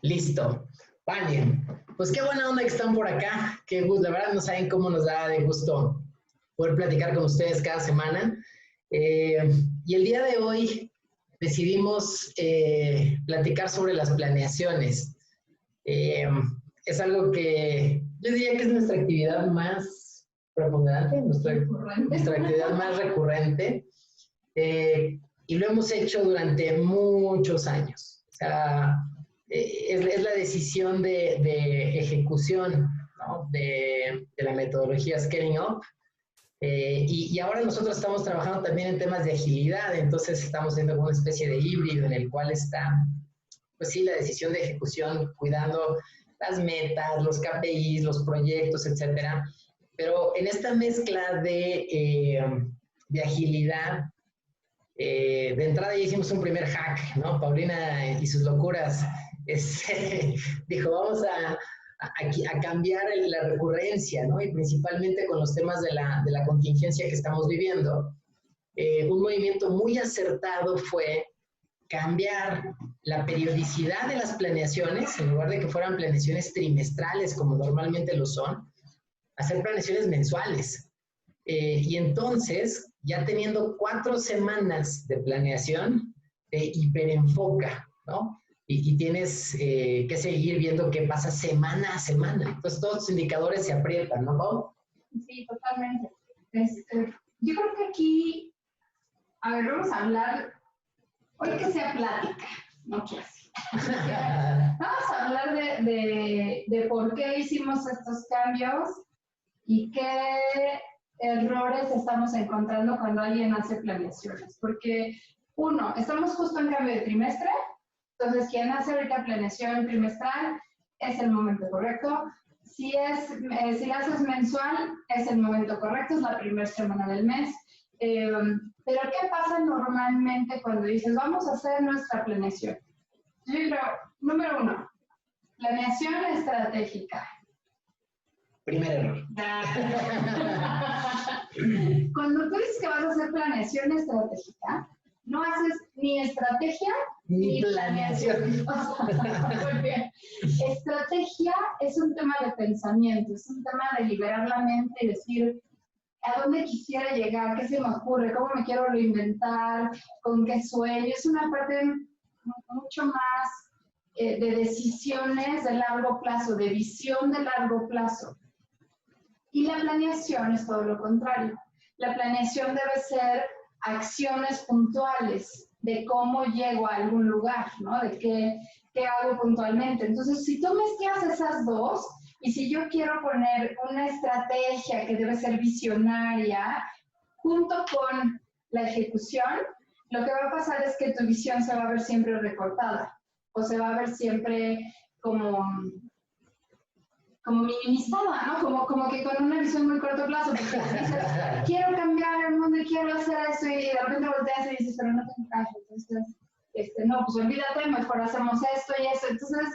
Listo. Vale. Pues qué buena onda que están por acá. Qué gusto. La verdad no saben cómo nos da de gusto poder platicar con ustedes cada semana. Y el día de hoy decidimos platicar sobre las planeaciones. Eh, es algo que yo diría que es nuestra actividad más preponderante, nuestra actividad más recurrente. Y lo hemos hecho durante muchos años. O sea, es la decisión de ejecución, ¿no? de la metodología Scaling Up. Y ahora nosotros estamos trabajando también en temas de agilidad, entonces estamos haciendo como una especie de híbrido en el cual está, pues sí, la decisión de ejecución, cuidando las metas, los KPIs, los proyectos, etcétera. Pero en esta mezcla de agilidad, de entrada ya hicimos un primer hack, ¿no? Paulina y sus locuras dijo, vamos a cambiar la recurrencia, ¿no? Y principalmente con los temas de la contingencia que estamos viviendo. Un movimiento muy acertado fue cambiar la periodicidad de las planeaciones, en lugar de que fueran planeaciones trimestrales como normalmente lo son, hacer planeaciones mensuales. Y entonces, ya teniendo 4 semanas de planeación, te hiperenfoca, ¿no? Y tienes que seguir viendo qué pasa semana a semana. Entonces, todos los indicadores se aprietan, ¿no? Sí, totalmente. Yo creo que aquí, a ver, vamos a hablar, hoy que sea plática, no clase. Vamos a hablar de por qué hicimos estos cambios y qué errores estamos encontrando cuando alguien hace planeaciones. Porque, uno, estamos justo en cambio de trimestre, entonces quien hace ahorita planeación trimestral es el momento correcto. Si la haces mensual, es el momento correcto, es la primera semana del mes. Pero ¿qué pasa normalmente cuando dices, vamos a hacer nuestra planeación? Yo creo, número 1, planeación estratégica. Primer error. Cuando tú dices que vas a hacer planeación estratégica, no haces ni estrategia ni planeación. Muy bien. Estrategia es un tema de pensamiento, es un tema de liberar la mente y decir a dónde quisiera llegar, qué se me ocurre, cómo me quiero reinventar, con qué sueño. Es una parte mucho más de decisiones de largo plazo, de visión de largo plazo. Y la planeación es todo lo contrario. La planeación debe ser acciones puntuales de cómo llego a algún lugar, ¿no? De qué hago puntualmente. Entonces, si tú mezclas esas dos, y si yo quiero poner una estrategia que debe ser visionaria, junto con la ejecución, lo que va a pasar es que tu visión se va a ver siempre recortada, o se va a ver siempre como minimizada, ¿no? Como que con una visión muy corto plazo, porque dices, quiero cambiar el mundo y quiero hacer esto, y de repente volteas y dices, pero no tengo cash, entonces, no, pues olvídate, mejor hacemos esto y eso. Entonces,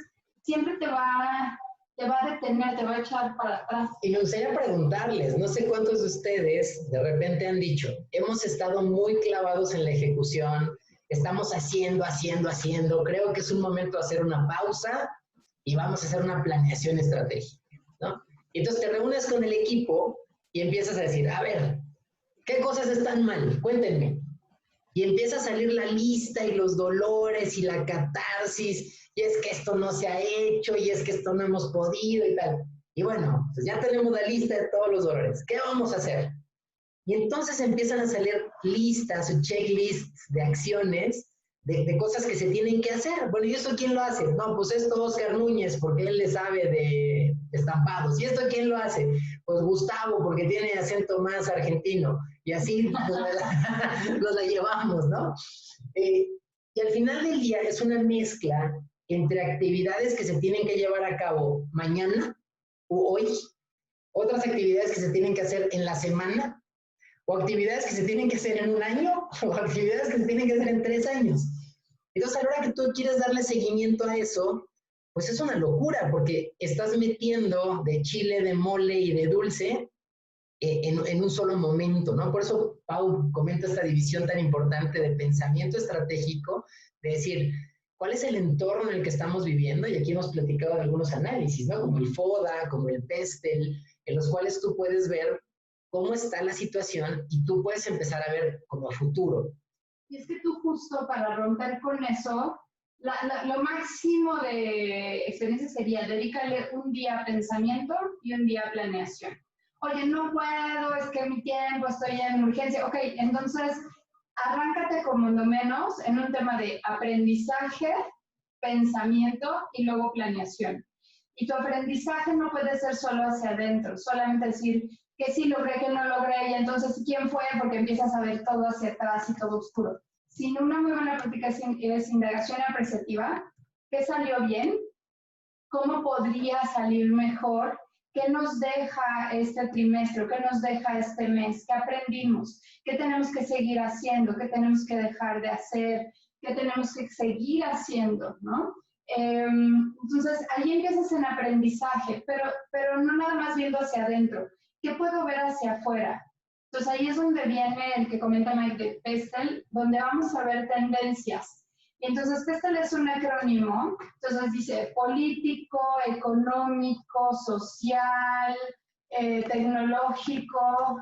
siempre te va a detener, te va a echar para atrás. Y me gustaría preguntarles, no sé cuántos de ustedes de repente han dicho, hemos estado muy clavados en la ejecución, estamos haciendo, creo que es un momento de hacer una pausa y vamos a hacer una planeación estratégica, ¿no? Y entonces te reúnes con el equipo y empiezas a decir, a ver, ¿qué cosas están mal? Cuéntenme. Y empieza a salir la lista y los dolores y la catarsis, y es que esto no se ha hecho, y es que esto no hemos podido y tal. Y bueno, pues ya tenemos la lista de todos los dolores. ¿Qué vamos a hacer? Y entonces empiezan a salir listas o checklists de acciones, de cosas que se tienen que hacer. Bueno, ¿y esto quién lo hace? No, pues esto Oscar Núñez, porque él le sabe de estampados. ¿Y esto quién lo hace? Pues Gustavo, porque tiene acento más argentino. Y así nos la llevamos, ¿no? Y al final del día es una mezcla entre actividades que se tienen que llevar a cabo mañana o hoy, otras actividades que se tienen que hacer en la semana, o actividades que se tienen que hacer en un año, o actividades que se tienen que hacer en 3 años. Entonces, a la hora que tú quieres darle seguimiento a eso, pues es una locura, porque estás metiendo de chile, de mole y de dulce en un solo momento, ¿no? Por eso Pau comenta esta división tan importante de pensamiento estratégico, de decir, cuál es el entorno en el que estamos viviendo, y aquí hemos platicado de algunos análisis, ¿no? Como el FODA, como el PESTEL, en los cuales tú puedes ver cómo está la situación y tú puedes empezar a ver como a futuro. Y es que tú justo para romper con eso, lo máximo de experiencia sería dedícale un día a pensamiento y un día a planeación. Oye, no puedo, es que mi tiempo, estoy en urgencia. Ok, entonces arráncate como lo menos en un tema de aprendizaje, pensamiento y luego planeación. Y tu aprendizaje no puede ser solo hacia adentro, solamente decir que sí logré, que no logré, y entonces quién fue, porque empiezas a ver todo hacia atrás y todo oscuro. Sin una muy buena práctica es indagación apreciativa, ¿qué salió bien? ¿Cómo podría salir mejor? ¿Qué nos deja este trimestre? ¿Qué nos deja este mes? ¿Qué aprendimos? ¿Qué tenemos que seguir haciendo? ¿Qué tenemos que dejar de hacer? ¿Qué tenemos que seguir haciendo? ¿No? Entonces, ahí empiezas en aprendizaje, pero no nada más viendo hacia adentro. ¿Qué puedo ver hacia afuera? Entonces, ahí es donde viene el que comenta Mike de PESTEL, donde vamos a ver tendencias. Entonces, PESTEL es un acrónimo, entonces dice político, económico, social, tecnológico,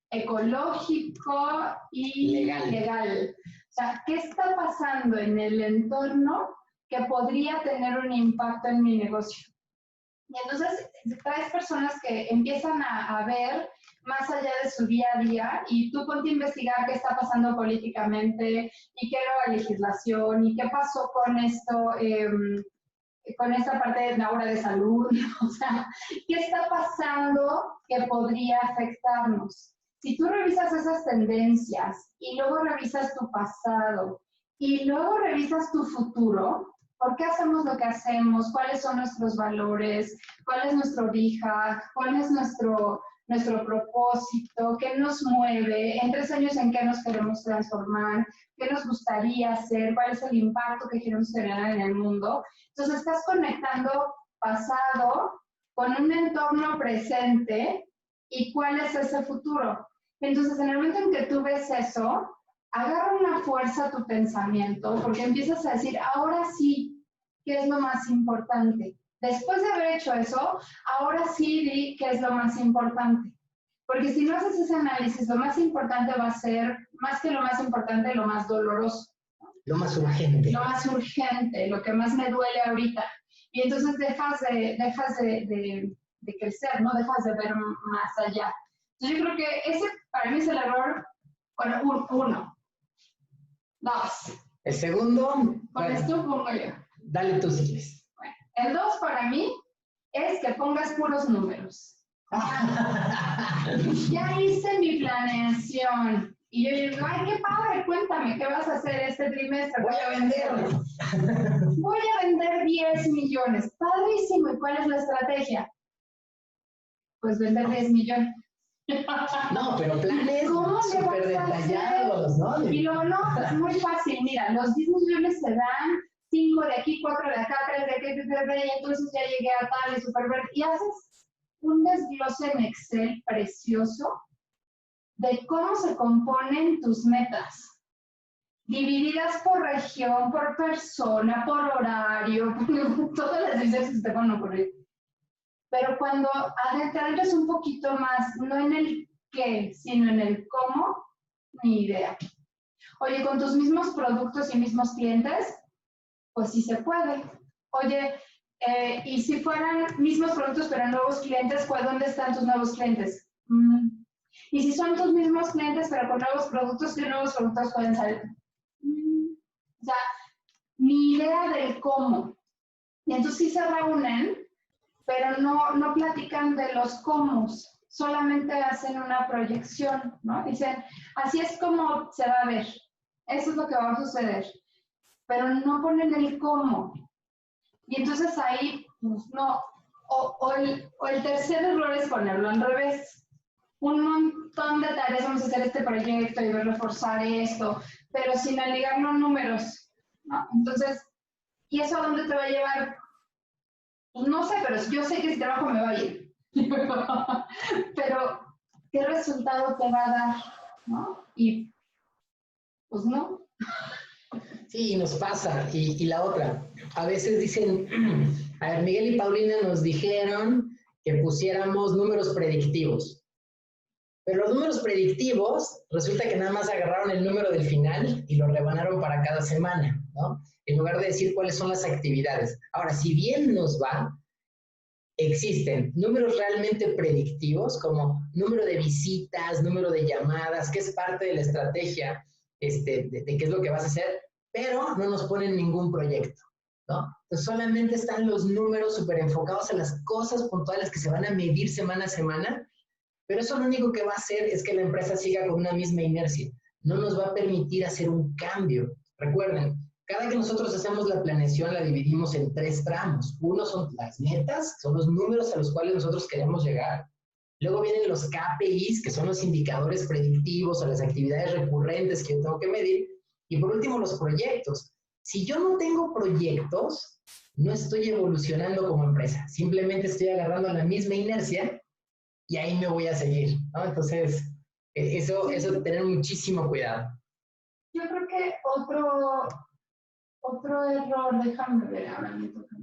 ecológico y legal. O sea, ¿qué está pasando en el entorno que podría tener un impacto en mi negocio? Y entonces traes personas que empiezan a ver más allá de su día a día, y tú ponte a investigar qué está pasando políticamente y qué era la legislación y qué pasó con esto, con esta parte de ahora de salud, o sea, qué está pasando que podría afectarnos. Si tú revisas esas tendencias y luego revisas tu pasado y luego revisas tu futuro, ¿por qué hacemos lo que hacemos? ¿Cuáles son nuestros valores? ¿Cuál es nuestro origen? ¿Cuál es nuestro propósito? ¿Qué nos mueve? En 3 años, ¿en qué nos queremos transformar? ¿Qué nos gustaría hacer? ¿Cuál es el impacto que queremos generar en el mundo? Entonces, estás conectando pasado con un entorno presente y cuál es ese futuro. Entonces, en el momento en que tú ves eso, agarra una fuerza a tu pensamiento, porque empiezas a decir, ahora sí, ¿qué es lo más importante? Después de haber hecho eso, ahora sí di qué es lo más importante. Porque si no haces ese análisis, lo más importante va a ser, más que lo más importante, lo más doloroso. Lo más urgente. Lo más urgente, lo que más me duele ahorita. Y entonces dejas de crecer, ¿no? Dejas de ver más allá. Entonces yo creo que ese para mí es el error, bueno, uno. 2. El segundo. Pones tú, pongo yo. Dale tú si quieres. Bueno, el 2 para mí es que pongas puros números. Ya hice mi planeación. Y yo digo, ay, qué padre, cuéntame, ¿qué vas a hacer este trimestre? Voy a vender. Voy a vender 10 millones. Padrísimo. ¿Y cuál es la estrategia? Pues vender 10 millones. No, pero planes súper detallados, ¿no? Y luego, no, es muy fácil. Mira, los 10 millones se dan, 5 de aquí, 4 de acá, 3 de aquí, 3 de acá, y entonces ya llegué a tal y super ver. Y haces un desglose en Excel precioso de cómo se componen tus metas, divididas por región, por persona, por horario, todas las decisiones que se te van a ocurrir. Pero cuando adentras un poquito más, no en el qué, sino en el cómo, ni idea. Oye, con tus mismos productos y mismos clientes, pues sí se puede. Oye, y si fueran mismos productos pero nuevos clientes, pues ¿dónde están tus nuevos clientes? Y si son tus mismos clientes pero con nuevos productos, ¿qué nuevos productos pueden salir? O sea, ni idea del cómo. Y entonces sí se reúnen, pero no platican de los cómo, solamente hacen una proyección, ¿no? Dicen, así es como se va a ver, eso es lo que va a suceder, pero no ponen el cómo. Y entonces ahí, pues no, o el tercer error es ponerlo al revés. Un montón de tareas, vamos a hacer este proyecto y reforzar esto, pero sin ligarlo números, ¿no? Entonces, ¿y eso a dónde te va a llevar? Pues no sé, pero yo sé que ese trabajo me va a ir. Pero, ¿qué resultado te va a dar? ¿No? Y, pues no. Sí, nos pasa. Y la otra, a veces dicen, a ver, Miguel y Paulina nos dijeron que pusiéramos números predictivos. Pero los números predictivos, resulta que nada más agarraron el número del final y lo rebanaron para cada semana, ¿no? En lugar de decir cuáles son las actividades. Ahora, si bien nos va, existen números realmente predictivos, como número de visitas, número de llamadas, que es parte de la estrategia de qué es lo que vas a hacer, pero no nos ponen ningún proyecto, ¿no? Entonces solamente están los números súper enfocados en las cosas puntuales que se van a medir semana a semana, pero eso lo único que va a hacer es que la empresa siga con una misma inercia. No nos va a permitir hacer un cambio. Recuerden, cada que nosotros hacemos la planeación la dividimos en 3 tramos. Uno son las metas, son los números a los cuales nosotros queremos llegar. Luego vienen los KPIs, que son los indicadores predictivos o las actividades recurrentes que yo tengo que medir. Y por último, los proyectos. Si yo no tengo proyectos, no estoy evolucionando como empresa. Simplemente estoy agarrando la misma inercia y ahí me voy a seguir, ¿no? Entonces, eso tener muchísimo cuidado. Yo creo que otro error, déjame ver, ahora me toca.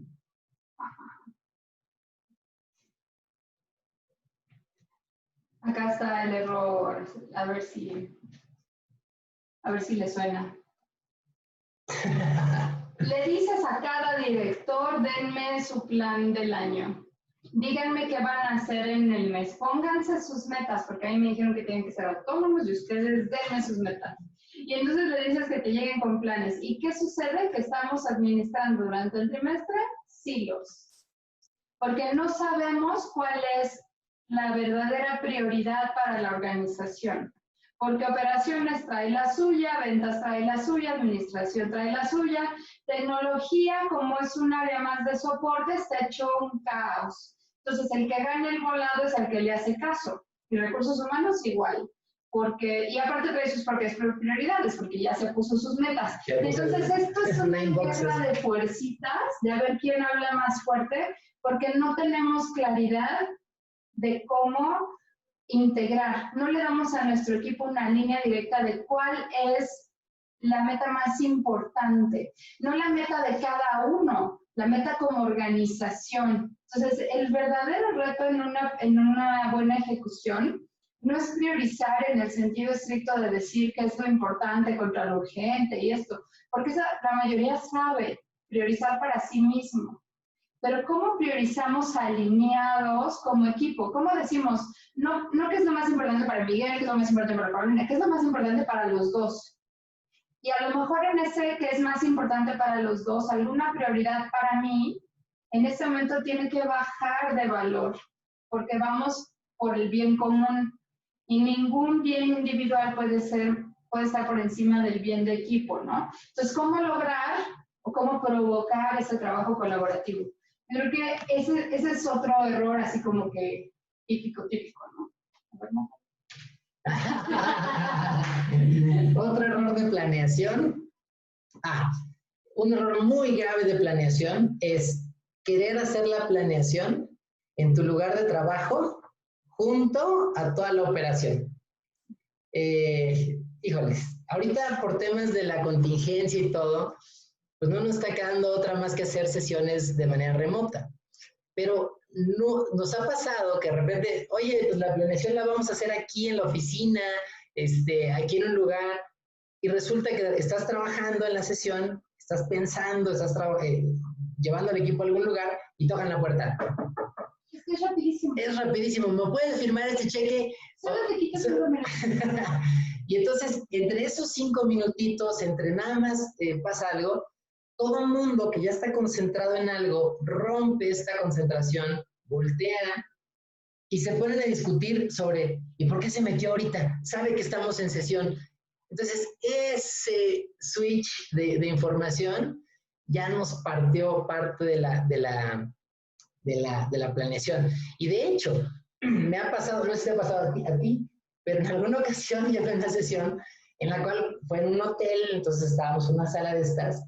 Acá está el error, a ver si le suena. Le dices a cada director, denme su plan del año. Díganme qué van a hacer en el mes. Pónganse sus metas, porque a mí me dijeron que tienen que ser autónomos y ustedes denme sus metas. Y entonces le dices que te lleguen con planes. ¿Y qué sucede? Que estamos administrando durante el trimestre silos. Porque no sabemos cuál es la verdadera prioridad para la organización. Porque operaciones trae la suya, ventas trae la suya, administración trae la suya, tecnología, como es un área más de soporte, está hecho un caos. Entonces, el que gana el volado es el que le hace caso. Y recursos humanos igual. Y aparte trae sus propias prioridades, porque ya se puso sus metas. Entonces, esto es una guerra de fuercitas, de a ver quién habla más fuerte, porque no tenemos claridad de cómo integrar. No le damos a nuestro equipo una línea directa de cuál es la meta más importante. No la meta de cada uno, la meta como organización. Entonces, el verdadero reto en una buena ejecución no es priorizar en el sentido estricto de decir qué es lo importante contra lo urgente y esto, porque la mayoría sabe priorizar para sí mismo. Pero ¿cómo priorizamos alineados como equipo? ¿Cómo decimos, no qué es lo más importante para Miguel, qué es lo más importante para Paulina, qué es lo más importante para los dos? Y a lo mejor en ese que es más importante para los dos, alguna prioridad para mí, en ese momento tiene que bajar de valor, porque vamos por el bien común y ningún bien individual puede estar por encima del bien de equipo, ¿no? Entonces, ¿cómo lograr o cómo provocar ese trabajo colaborativo? Creo que ese es otro error así como que típico, ¿no? Otro error de planeación. Un error muy grave de planeación es querer hacer la planeación en tu lugar de trabajo junto a toda la operación. Híjoles, ahorita por temas de la contingencia y todo, pues no nos está quedando otra más que hacer sesiones de manera remota. Pero no, nos ha pasado que de repente, oye, pues la planeación la vamos a hacer aquí en la oficina, aquí en un lugar, y resulta que estás trabajando en la sesión, estás pensando, estás llevando al equipo a algún lugar y tocan la puerta. Es que es rapidísimo. Es rapidísimo. ¿Me puedes firmar este cheque? Solo te quitas un número. Y entonces, entre esos 5 minutitos, entre nada más pasa algo, todo el mundo que ya está concentrado en algo rompe esta concentración, voltea y se ponen a discutir sobre ¿y por qué se metió ahorita? Sabe que estamos en sesión. Entonces, ese switch de información ya nos partió parte de la planeación. Y de hecho, me ha pasado, no sé si te ha pasado a ti, pero en alguna ocasión yo fui en una sesión en la cual fue en un hotel, entonces estábamos en una sala de estas,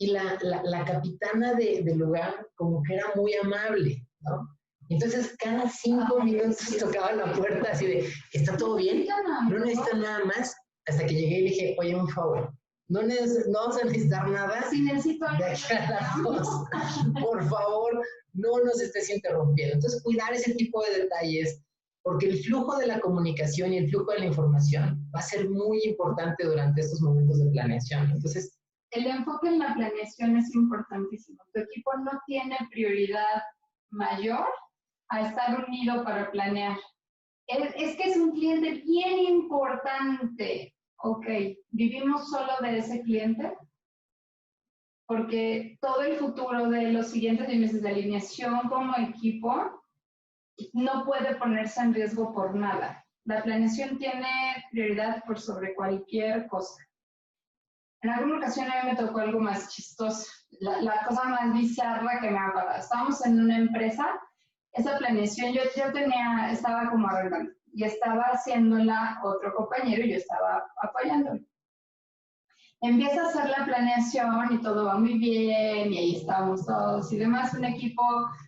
y la capitana del lugar como que era muy amable, ¿no? Entonces cada 5 minutos tocaba la puerta así de, ¿está todo bien? No necesito nada más. Hasta que llegué y le dije, oye, un favor, no vamos a necesitar nada Si necesito de aquí a las 2. Por favor, no nos estés interrumpiendo. Entonces, cuidar ese tipo de detalles, porque el flujo de la comunicación y el flujo de la información va a ser muy importante durante estos momentos de planeación. Entonces, el enfoque en la planeación es importantísimo. Tu equipo no tiene prioridad mayor a estar unido para planear. Es que es un cliente bien importante. Ok, ¿vivimos solo de ese cliente? Porque todo el futuro de los siguientes meses de alineación como equipo no puede ponerse en riesgo por nada. La planeación tiene prioridad por sobre cualquier cosa. En alguna ocasión a mí me tocó algo más chistoso, la cosa más bizarra que me ha pasado. Estábamos en una empresa, esa planeación yo estaba como arreglando y estaba haciéndola otro compañero y yo estaba apoyándolo. Empieza a hacer la planeación y todo va muy bien y ahí estamos todos y demás, un equipo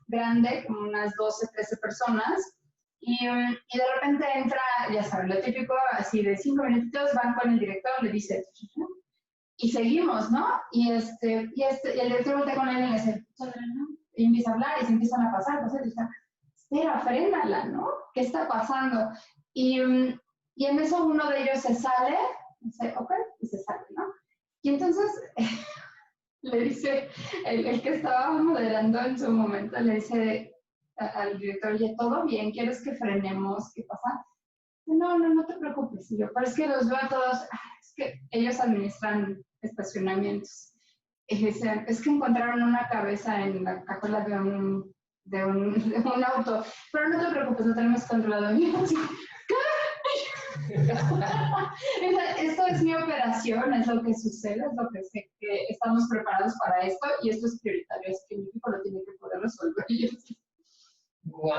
grande, como unas 12, 13 personas y de repente entra, ya saben, lo típico, así de 5 minutitos van con el director, le dice, y seguimos, ¿no? Y el director voltea con él y le dice, y empieza a hablar y se empiezan a pasar, y está, espera, frénala, ¿no? ¿Qué está pasando? Y en eso uno de ellos se sale, dice, ok, y se sale, ¿no? Y entonces le dice, el que estaba moderando en su momento, le dice al director, oye, ¿todo bien? ¿Quieres que frenemos? ¿Qué pasa? No te preocupes. Y yo, pero es que los veo a todos, es que ellos administran estacionamientos. Y dicen, es que encontraron una cabeza en la cajuela de un auto, pero no te preocupes, lo tenemos controlado. Y yo, esto es mi operación, es lo que sucede, es lo que sé, que estamos preparados para esto y esto es prioritario, es que mi equipo lo tiene que poder resolver. Y yo, ¡wow!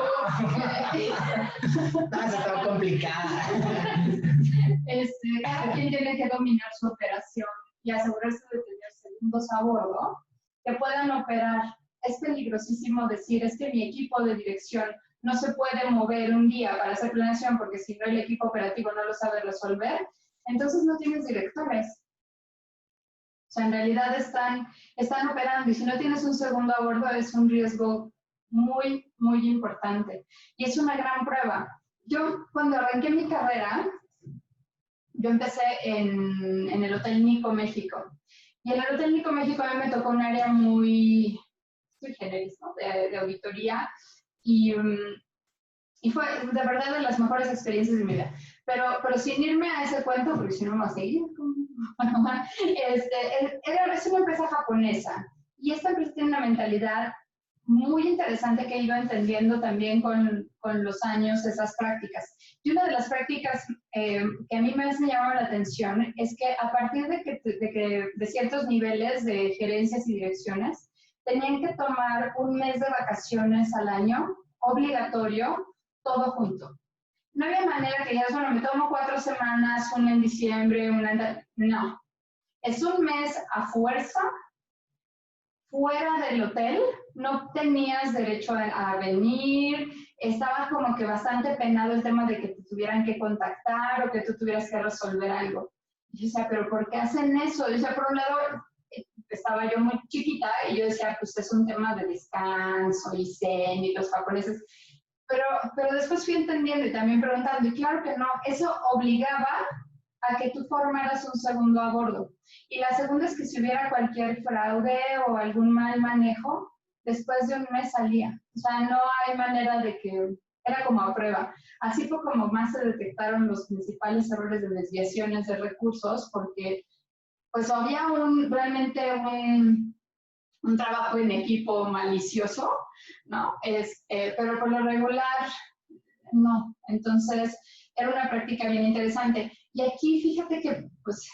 Está complicada. Cada quien tiene que dominar su operación y asegurarse de tener segundos a bordo que puedan operar. Es peligrosísimo decir, es que mi equipo de dirección no se puede mover un día para hacer planeación porque si no el equipo operativo no lo sabe resolver, entonces no tienes directores. O sea, en realidad están operando y si no tienes un segundo a bordo es un riesgo muy, muy importante. Y es una gran prueba. Yo cuando arranqué mi carrera, yo empecé en el Hotel Nico México. Y en el Hotel Nico México a mí me tocó un área muy generis, ¿no? de auditoría y fue de verdad de las mejores experiencias de mi vida. Pero sin irme a ese cuento, porque si no me va a seguir, es una empresa japonesa y esta empresa tiene una mentalidad muy interesante que he ido entendiendo también con los años esas prácticas. Y una de las prácticas que a mí me llamado la atención es que a partir de ciertos niveles de gerencias y direcciones, tenían que tomar un mes de vacaciones al año, obligatorio, todo junto. No había manera que digas, bueno, me tomo 4 semanas, una en diciembre, no. Es un mes a fuerza, fuera del hotel, no tenías derecho a venir, estaba como que bastante penado el tema de que te tuvieran que contactar o que tú tuvieras que resolver algo. Y yo decía, ¿pero por qué hacen eso? Yo decía, por un lado, estaba yo muy chiquita y yo decía, pues es un tema de descanso y zen y los japoneses. Pero después fui entendiendo y también preguntando, y claro que no, eso obligaba a que tú formaras un segundo a bordo. Y la segunda es que si hubiera cualquier fraude o algún mal manejo, después de un mes salía. O sea, no hay manera de que, era como a prueba. Así fue como más se detectaron los principales errores de desviaciones de recursos, porque pues había realmente un trabajo en equipo malicioso, ¿no? Pero por lo regular, no. Entonces, era una práctica bien interesante. Y aquí, fíjate que, pues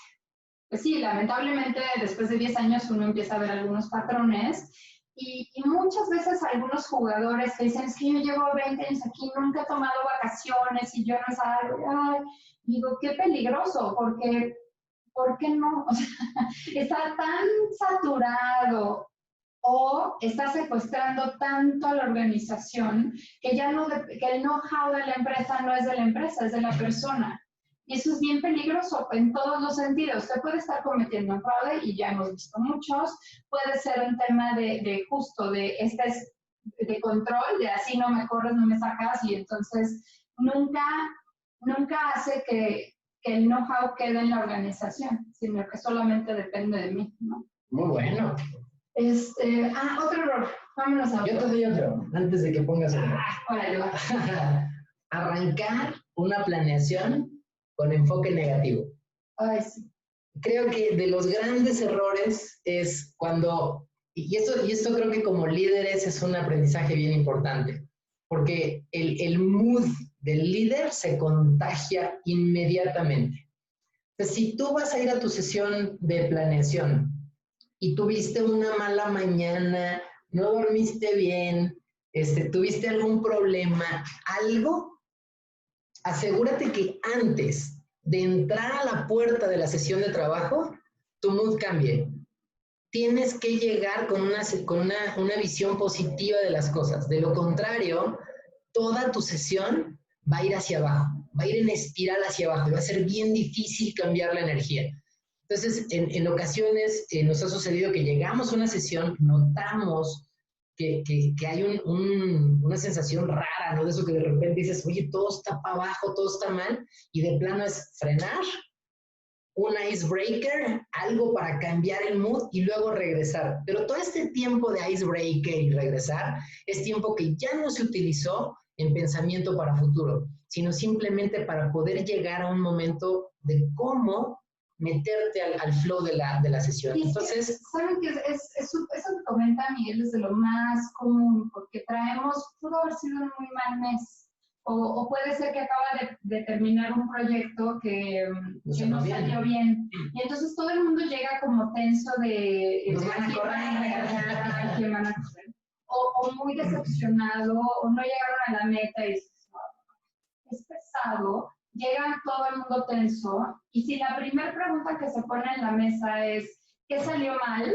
sí, lamentablemente, después de 10 años uno empieza a ver algunos patrones y muchas veces algunos jugadores que dicen, es que yo llevo 20 años aquí, nunca he tomado vacaciones y yo no salgo. Ay, digo, qué peligroso, porque ¿por qué no? O sea, está tan saturado o está secuestrando tanto a la organización que ya no, que el know-how de la empresa no es de la empresa, es de la persona. Y eso es bien peligroso en todos los sentidos. Usted puede estar cometiendo un fraude, y ya hemos visto muchos. Puede ser un tema de justo, de control, de así no me corres, no me sacas, y entonces nunca hace que el know-how quede en la organización, sino que solamente depende de mí, ¿no? Muy bueno. Otro error. Vámonos a otro. Yo te doy otro, antes de que pongas otro. Órale, va. Arrancar una planeación con enfoque negativo. Ay, sí. Creo que de los grandes errores es cuando, y esto creo que como líderes es un aprendizaje bien importante, porque el mood del líder se contagia inmediatamente. Entonces, si tú vas a ir a tu sesión de planeación y tuviste una mala mañana, no dormiste bien, tuviste algún problema, algo, asegúrate que antes de entrar a la puerta de la sesión de trabajo, tu mood cambie. Tienes que llegar con una visión positiva de las cosas. De lo contrario, toda tu sesión va a ir hacia abajo, va a ir en espiral hacia abajo y va a ser bien difícil cambiar la energía. Entonces, en ocasiones nos ha sucedido que llegamos a una sesión, notamos que hay una sensación rara, ¿no? De eso que de repente dices, oye, todo está para abajo, todo está mal, y de plano es frenar, un icebreaker, algo para cambiar el mood y luego regresar. Pero todo este tiempo de icebreaker y regresar es tiempo que ya no se utilizó en pensamiento para futuro, sino simplemente para poder llegar a un momento de cómo meterte al flow de la sesión. Y entonces, saben que eso que comenta Miguel es de lo más común, porque pudo haber sido un muy mal mes, o puede ser que acaba de terminar un proyecto que no salió bien. Y entonces todo el mundo llega como tenso de nos van a correr, quién van a correr, o muy decepcionado, o no llegaron a la meta y es pesado. Llega todo el mundo tenso, y si la primera pregunta que se pone en la mesa es ¿qué salió mal?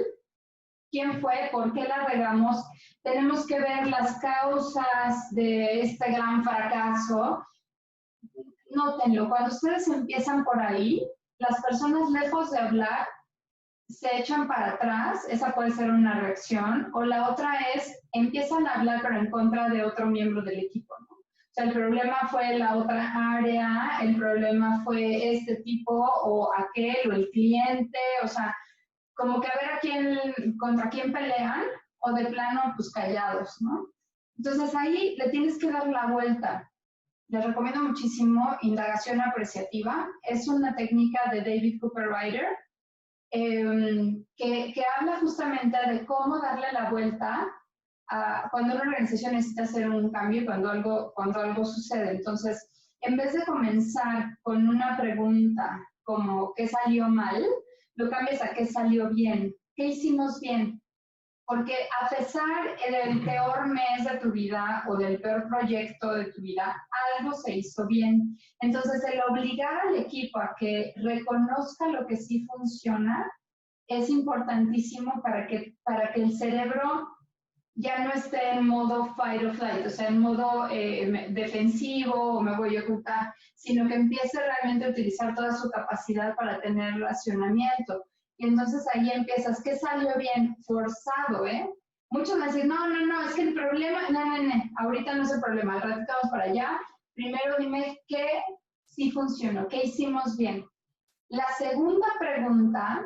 ¿Quién fue? ¿Por qué la regamos? Tenemos que ver las causas de este gran fracaso. Nótenlo, cuando ustedes empiezan por ahí, las personas lejos de hablar se echan para atrás, esa puede ser una reacción, o la otra es empiezan a hablar pero en contra de otro miembro del equipo, ¿no? O sea, el problema fue la otra área, el problema fue este tipo o aquel o el cliente, o sea, como que a ver contra quién pelean, o de plano, pues callados, ¿no? Entonces ahí le tienes que dar la vuelta. Les recomiendo muchísimo indagación apreciativa. Es una técnica de David Cooper-Ryder que habla justamente de cómo darle la vuelta cuando una organización necesita hacer un cambio, cuando algo sucede. Entonces, en vez de comenzar con una pregunta como ¿qué salió mal?, lo cambias a ¿qué salió bien? ¿Qué hicimos bien? Porque a pesar del peor mes de tu vida o del peor proyecto de tu vida, algo se hizo bien. Entonces, el obligar al equipo a que reconozca lo que sí funciona es importantísimo para que el cerebro ya no esté en modo fight or flight, o sea, en modo defensivo o me voy a ocultar, sino que empiece realmente a utilizar toda su capacidad para tener racionamiento. Y entonces ahí empiezas, ¿qué salió bien? Forzado, ¿eh? Muchos me dicen, no, es que el problema, no, ahorita no es el problema, al ratito vamos para allá. Primero dime qué sí funcionó, qué hicimos bien. La segunda pregunta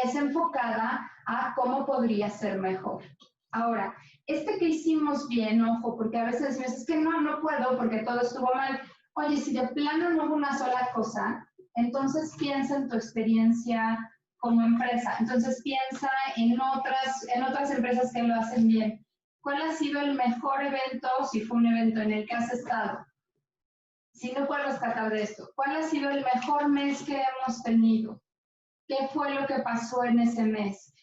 es enfocada a cómo podría ser mejor. Ahora, que hicimos bien, ojo, porque a veces me dices, es que no puedo porque todo estuvo mal. Oye, si de plano no hubo una sola cosa, entonces piensa en tu experiencia como empresa. Entonces piensa en otras empresas que lo hacen bien. ¿Cuál ha sido el mejor evento, si fue un evento en el que has estado? Si no puedes rescatar de esto, ¿cuál ha sido el mejor mes que hemos tenido? ¿Qué fue lo que pasó en ese mes?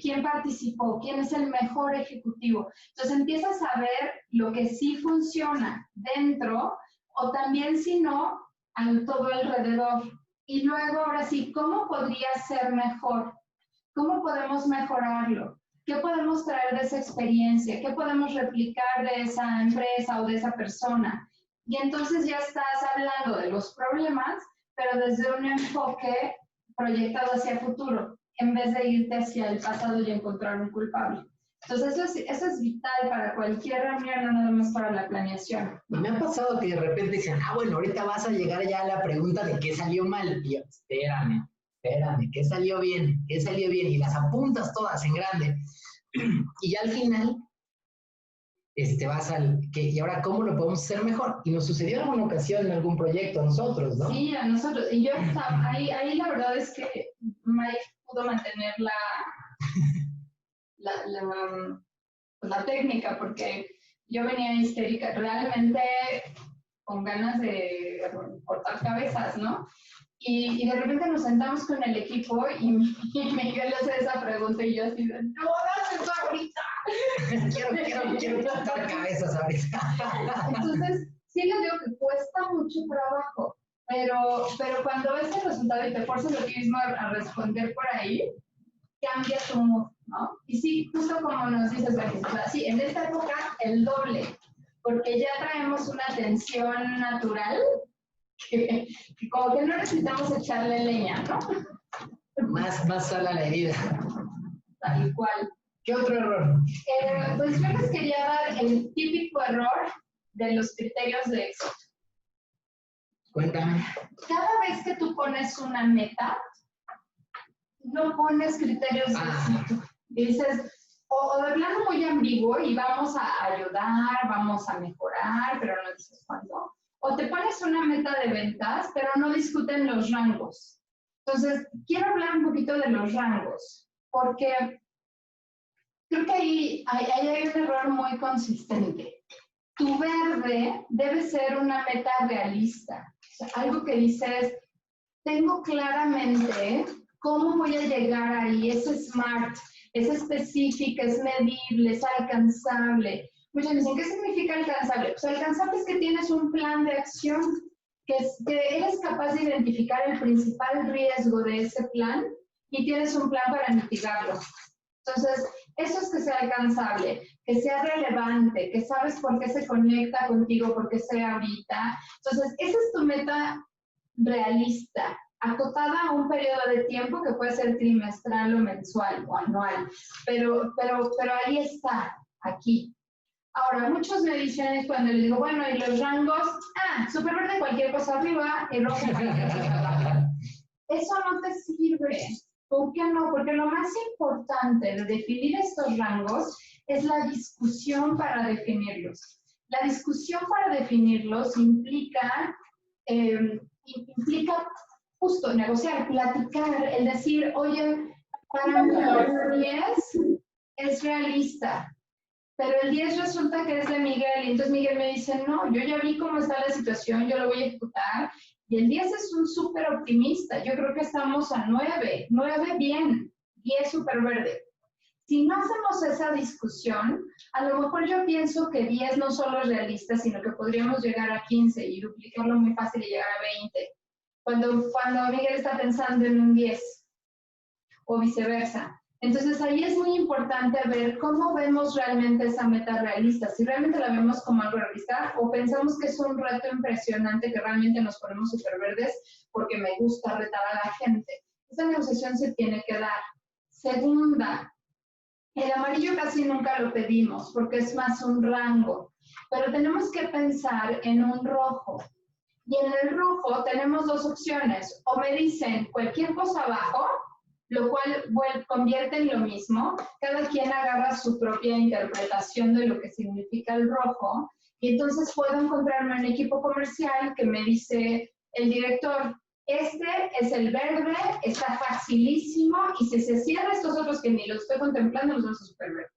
¿Quién participó? ¿Quién es el mejor ejecutivo? Entonces empiezas a ver lo que sí funciona dentro, o también si no, en todo alrededor. Y luego, ahora sí, ¿cómo podría ser mejor? ¿Cómo podemos mejorarlo? ¿Qué podemos traer de esa experiencia? ¿Qué podemos replicar de esa empresa o de esa persona? Y entonces ya estás hablando de los problemas, pero desde un enfoque proyectado hacia el futuro, en vez de irte hacia el pasado y encontrar un culpable. Entonces eso es vital para cualquier reunión, no nada más para la planeación. Y me ha pasado que de repente dicen, bueno, ahorita vas a llegar ya a la pregunta de qué salió mal. Y yo, espérame, qué salió bien, y las apuntas todas en grande. Y ya al final, vas y ahora cómo lo podemos hacer mejor. Y nos sucedió en alguna ocasión en algún proyecto a nosotros, ¿no? Sí, a nosotros. Y yo ahí la verdad es que Mike pudo mantener la técnica, porque yo venía histérica, realmente con ganas de cortar cabezas, ¿no? Y de repente nos sentamos con el equipo y Miguel hace esa pregunta y yo así de, ¡no hagas eso ahorita! quiero cortar cabezas ahorita. Entonces, sí les digo que cuesta mucho trabajo, pero cuando ves el resultado y te forzas a ti mismo a responder por ahí, cambia tu mood, ¿no? Y sí, justo como nos dices, Vanessa, sí, en esta época el doble, porque ya traemos una tensión natural que como que no necesitamos echarle leña, ¿no? Más sal a la herida. Tal cual. ¿Qué otro error? Pues yo les quería dar el típico error de los criterios de éxito. Cuéntame. Cada vez que tú pones una meta, no pones criterios de éxito. Y dices, o de plano muy ambiguo y vamos a ayudar, vamos a mejorar, pero no dices cuándo. O te pones una meta de ventas, pero no discuten los rangos. Entonces, quiero hablar un poquito de los rangos, porque creo que ahí hay un error muy consistente. Tu verde debe ser una meta realista. O sea, algo que dices, tengo claramente cómo voy a llegar ahí, es SMART, es específica, es medible, es alcanzable. Muchos dicen, ¿qué significa alcanzable? Pues alcanzable es que tienes un plan de acción, que eres capaz de identificar el principal riesgo de ese plan y tienes un plan para mitigarlo. Entonces, eso es que sea alcanzable, que sea relevante, que sabes por qué se conecta contigo, por qué sea ahorita. Entonces, esa es tu meta realista, acotada a un periodo de tiempo que puede ser trimestral o mensual o anual, pero ahí está, aquí. Ahora, muchos me dicen cuando les digo, bueno, y los rangos, súper verde cualquier cosa arriba y rojo cualquier cosa abajo. Eso no te sirve. ¿Por qué no? Porque lo más importante de definir estos rangos es la discusión para definirlos. La discusión para definirlos implica justo negociar, platicar, el decir, oye, para mí el 10 es realista, pero el 10 resulta que es de Miguel, y entonces Miguel me dice, no, yo ya vi cómo está la situación, yo lo voy a ejecutar, y el 10 es un súper optimista, yo creo que estamos a 9 bien, 10 súper verde. Si no hacemos esa discusión, a lo mejor yo pienso que 10 no solo es realista, sino que podríamos llegar a 15 y duplicarlo muy fácil y llegar a 20. Cuando Miguel está pensando en un 10 o viceversa. Entonces ahí es muy importante ver cómo vemos realmente esa meta realista, si realmente la vemos como algo realista o pensamos que es un reto impresionante que realmente nos ponemos súper verdes porque me gusta retar a la gente. Esa negociación se tiene que dar. Segunda, el amarillo casi nunca lo pedimos porque es más un rango, pero tenemos que pensar en un rojo. Y en el rojo tenemos dos opciones, o me dicen cualquier cosa abajo, lo cual convierte en lo mismo, cada quien agarra su propia interpretación de lo que significa el rojo, y entonces puedo encontrarme en un equipo comercial que me dice el director, este es el verde, está facilísimo, y si se cierra estos otros que ni los estoy contemplando, los vamos a super ver.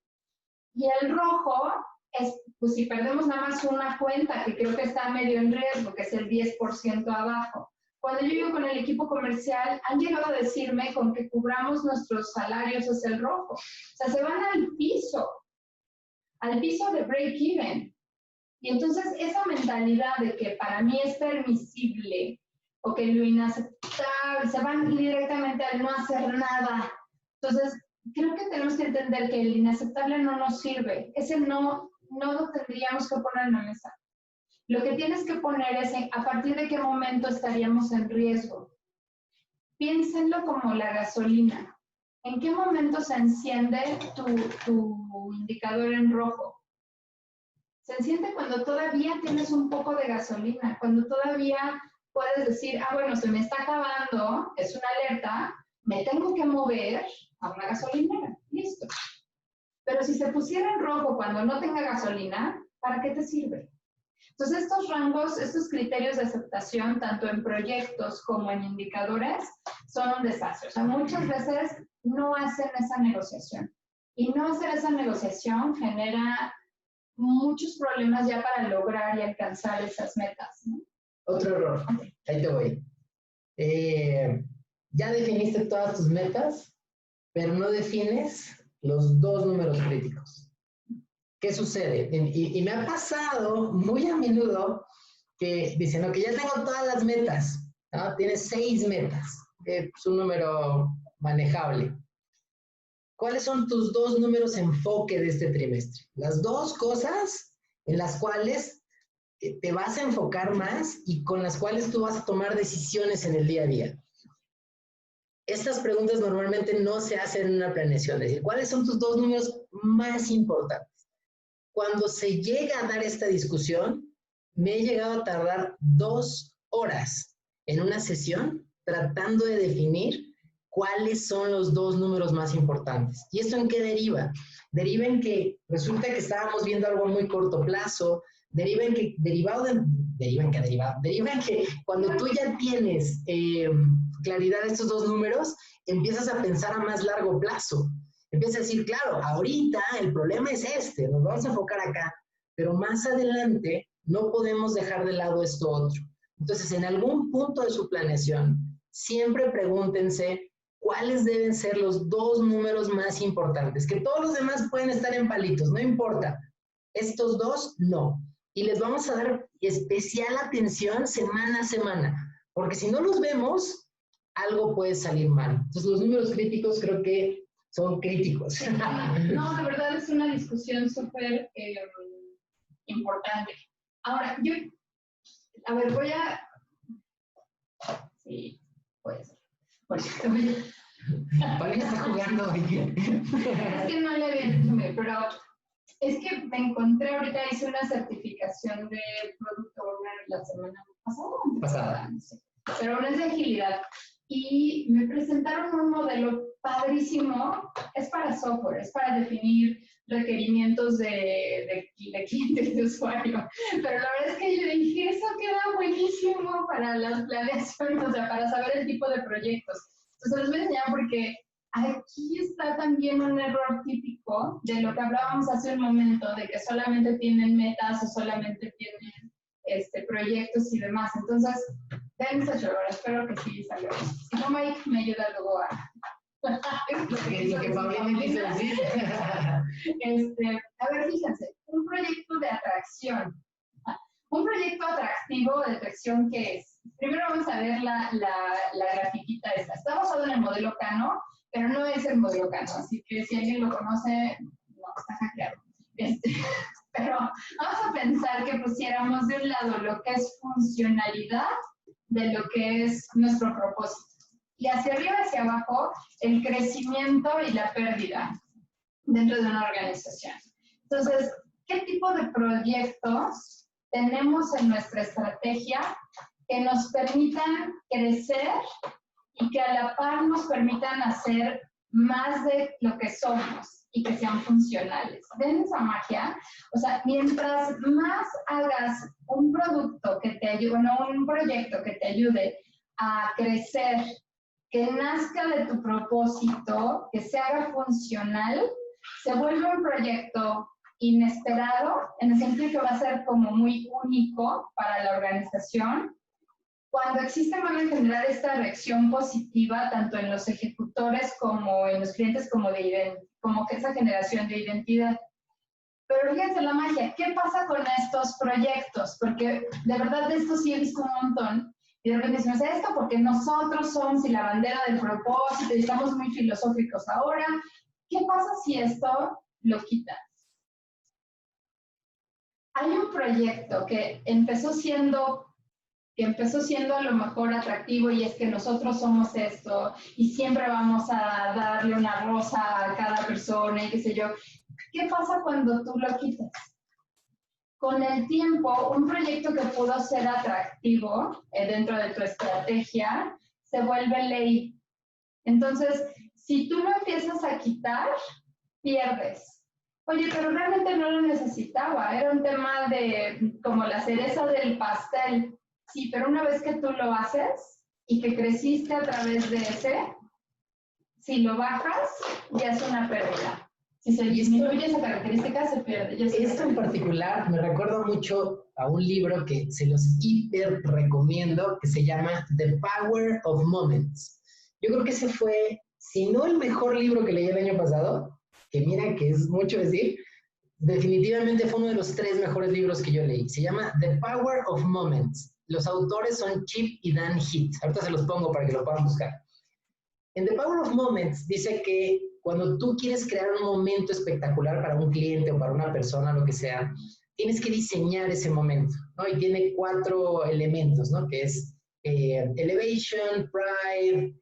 Y el rojo es, pues si perdemos nada más una cuenta, que creo que está medio en riesgo, que es el 10% abajo. Cuando yo llego con el equipo comercial, han llegado a decirme con que cubramos nuestros salarios es el rojo. O sea, se van al piso de break-even. Y entonces esa mentalidad de que para mí es permisible o que lo inaceptable, se van directamente al no hacer nada. Entonces, creo que tenemos que entender que el inaceptable no nos sirve. Ese no lo tendríamos que poner en la mesa. Lo que tienes que poner es a partir de qué momento estaríamos en riesgo. Piénsenlo como la gasolina. ¿En qué momento se enciende tu indicador en rojo? Se enciende cuando todavía tienes un poco de gasolina, cuando todavía puedes decir, bueno, se me está acabando, es una alerta, me tengo que mover a una gasolinera, listo. Pero si se pusiera en rojo cuando no tenga gasolina, ¿para qué te sirve? Entonces, estos rangos, estos criterios de aceptación, tanto en proyectos como en indicadores, son un desastre. O sea, muchas veces no hacen esa negociación. Y no hacer esa negociación genera muchos problemas ya para lograr y alcanzar esas metas, ¿no? Otro error, ahí te voy. Ya definiste todas tus metas, pero no defines los 2 números críticos. ¿Qué sucede? Y me ha pasado muy a menudo que dicen, ok, ya tengo todas las metas, ¿no? Tienes 6 metas, es un número manejable. ¿Cuáles son tus 2 números enfoque de este trimestre? Las 2 cosas en las cuales te vas a enfocar más y con las cuales tú vas a tomar decisiones en el día a día. Estas preguntas normalmente no se hacen en una planeación, es decir, ¿cuáles son tus 2 números más importantes? Cuando se llega a dar esta discusión, me he llegado a tardar 2 horas en una sesión tratando de definir cuáles son los 2 números más importantes. ¿Y esto en qué deriva? Deriva en que resulta que estábamos viendo algo a muy corto plazo, deriva en que cuando tú ya tienes claridad de estos 2 números, empiezas a pensar a más largo plazo. Empieza a decir, claro, ahorita el problema es este, nos vamos a enfocar acá, pero más adelante no podemos dejar de lado esto otro. Entonces, en algún punto de su planeación, siempre pregúntense cuáles deben ser los 2 números más importantes, que todos los demás pueden estar en palitos, no importa. Estos 2, no. Y les vamos a dar especial atención semana a semana, porque si no los vemos, algo puede salir mal. Entonces, los números críticos creo que son críticos. No, de verdad es una discusión súper importante. Ahora, voy a... Sí, puede ser. Paulina está jugando. Es que no le había dicho, pero es que me encontré ahorita, hice una certificación de Product Owner la semana pasada. No sé, pero no es de agilidad. Y me presentaron un modelo padrísimo, es para software, es para definir requerimientos de clientes, de usuario. Pero la verdad es que yo dije, eso queda buenísimo para las planeaciones, o sea, para saber el tipo de proyectos. Entonces les voy a enseñar porque aquí está también un error típico de lo que hablábamos hace un momento, de que solamente tienen metas o solamente tienen proyectos y demás. Entonces, dense error, espero que sí salga. Si no, Mike me ayuda luego a... Lo que Paulina quiso decir. A ver, fíjense, un proyecto de atracción. Un proyecto atractivo de atracción, ¿qué es? Primero vamos a ver la grafiquita esta. Está basado en el modelo Kano, pero no es el modelo Kano, así que si alguien lo conoce, no, está hackeado. Pero vamos a pensar que pusiéramos de un lado lo que es funcionalidad de lo que es nuestro propósito. Y hacia arriba y hacia abajo, el crecimiento y la pérdida dentro de una organización. Entonces, ¿qué tipo de proyectos tenemos en nuestra estrategia que nos permitan crecer y que a la par nos permitan hacer más de lo que somos y que sean funcionales? ¿Ven esa magia? O sea, mientras más hagas un producto que te ayude, un proyecto que te ayude a crecer, que nazca de tu propósito, que se haga funcional, se vuelve un proyecto inesperado, en el sentido que va a ser como muy único para la organización. Cuando existe, van a generar esta reacción positiva tanto en los ejecutores como en los clientes, como que esa generación de identidad. Pero fíjense la magia, ¿qué pasa con estos proyectos? Porque de verdad de esto sí he visto un montón. Y de repente decimos, esto porque nosotros somos y la bandera del propósito y estamos muy filosóficos ahora. ¿Qué pasa si esto lo quitas? Hay un proyecto que empezó siendo a lo mejor atractivo y es que nosotros somos esto y siempre vamos a darle una rosa a cada persona y qué sé yo. ¿Qué pasa cuando tú lo quitas? Con el tiempo, un proyecto que pudo ser atractivo dentro de tu estrategia se vuelve ley. Entonces, si tú lo empiezas a quitar, pierdes. Oye, pero realmente no lo necesitaba, era un tema de como la cereza del pastel. Sí, pero una vez que tú lo haces y que creciste a través de ese, si lo bajas, ya es una pérdida. Si se disminuye esa característica, se pierde. Esto en particular me recuerda mucho a un libro que se los hiper recomiendo, que se llama The Power of Moments. Yo creo que ese fue, si no el mejor libro que leí el año pasado, que mira que es mucho decir, definitivamente fue uno de los 3 mejores libros que yo leí. Se llama The Power of Moments. Los autores son Chip y Dan Heath. Ahorita se los pongo para que lo puedan buscar. En The Power of Moments dice que cuando tú quieres crear un momento espectacular para un cliente o para una persona, lo que sea, tienes que diseñar ese momento, ¿no? Y tiene 4 elementos, ¿no? Que es elevation, pride,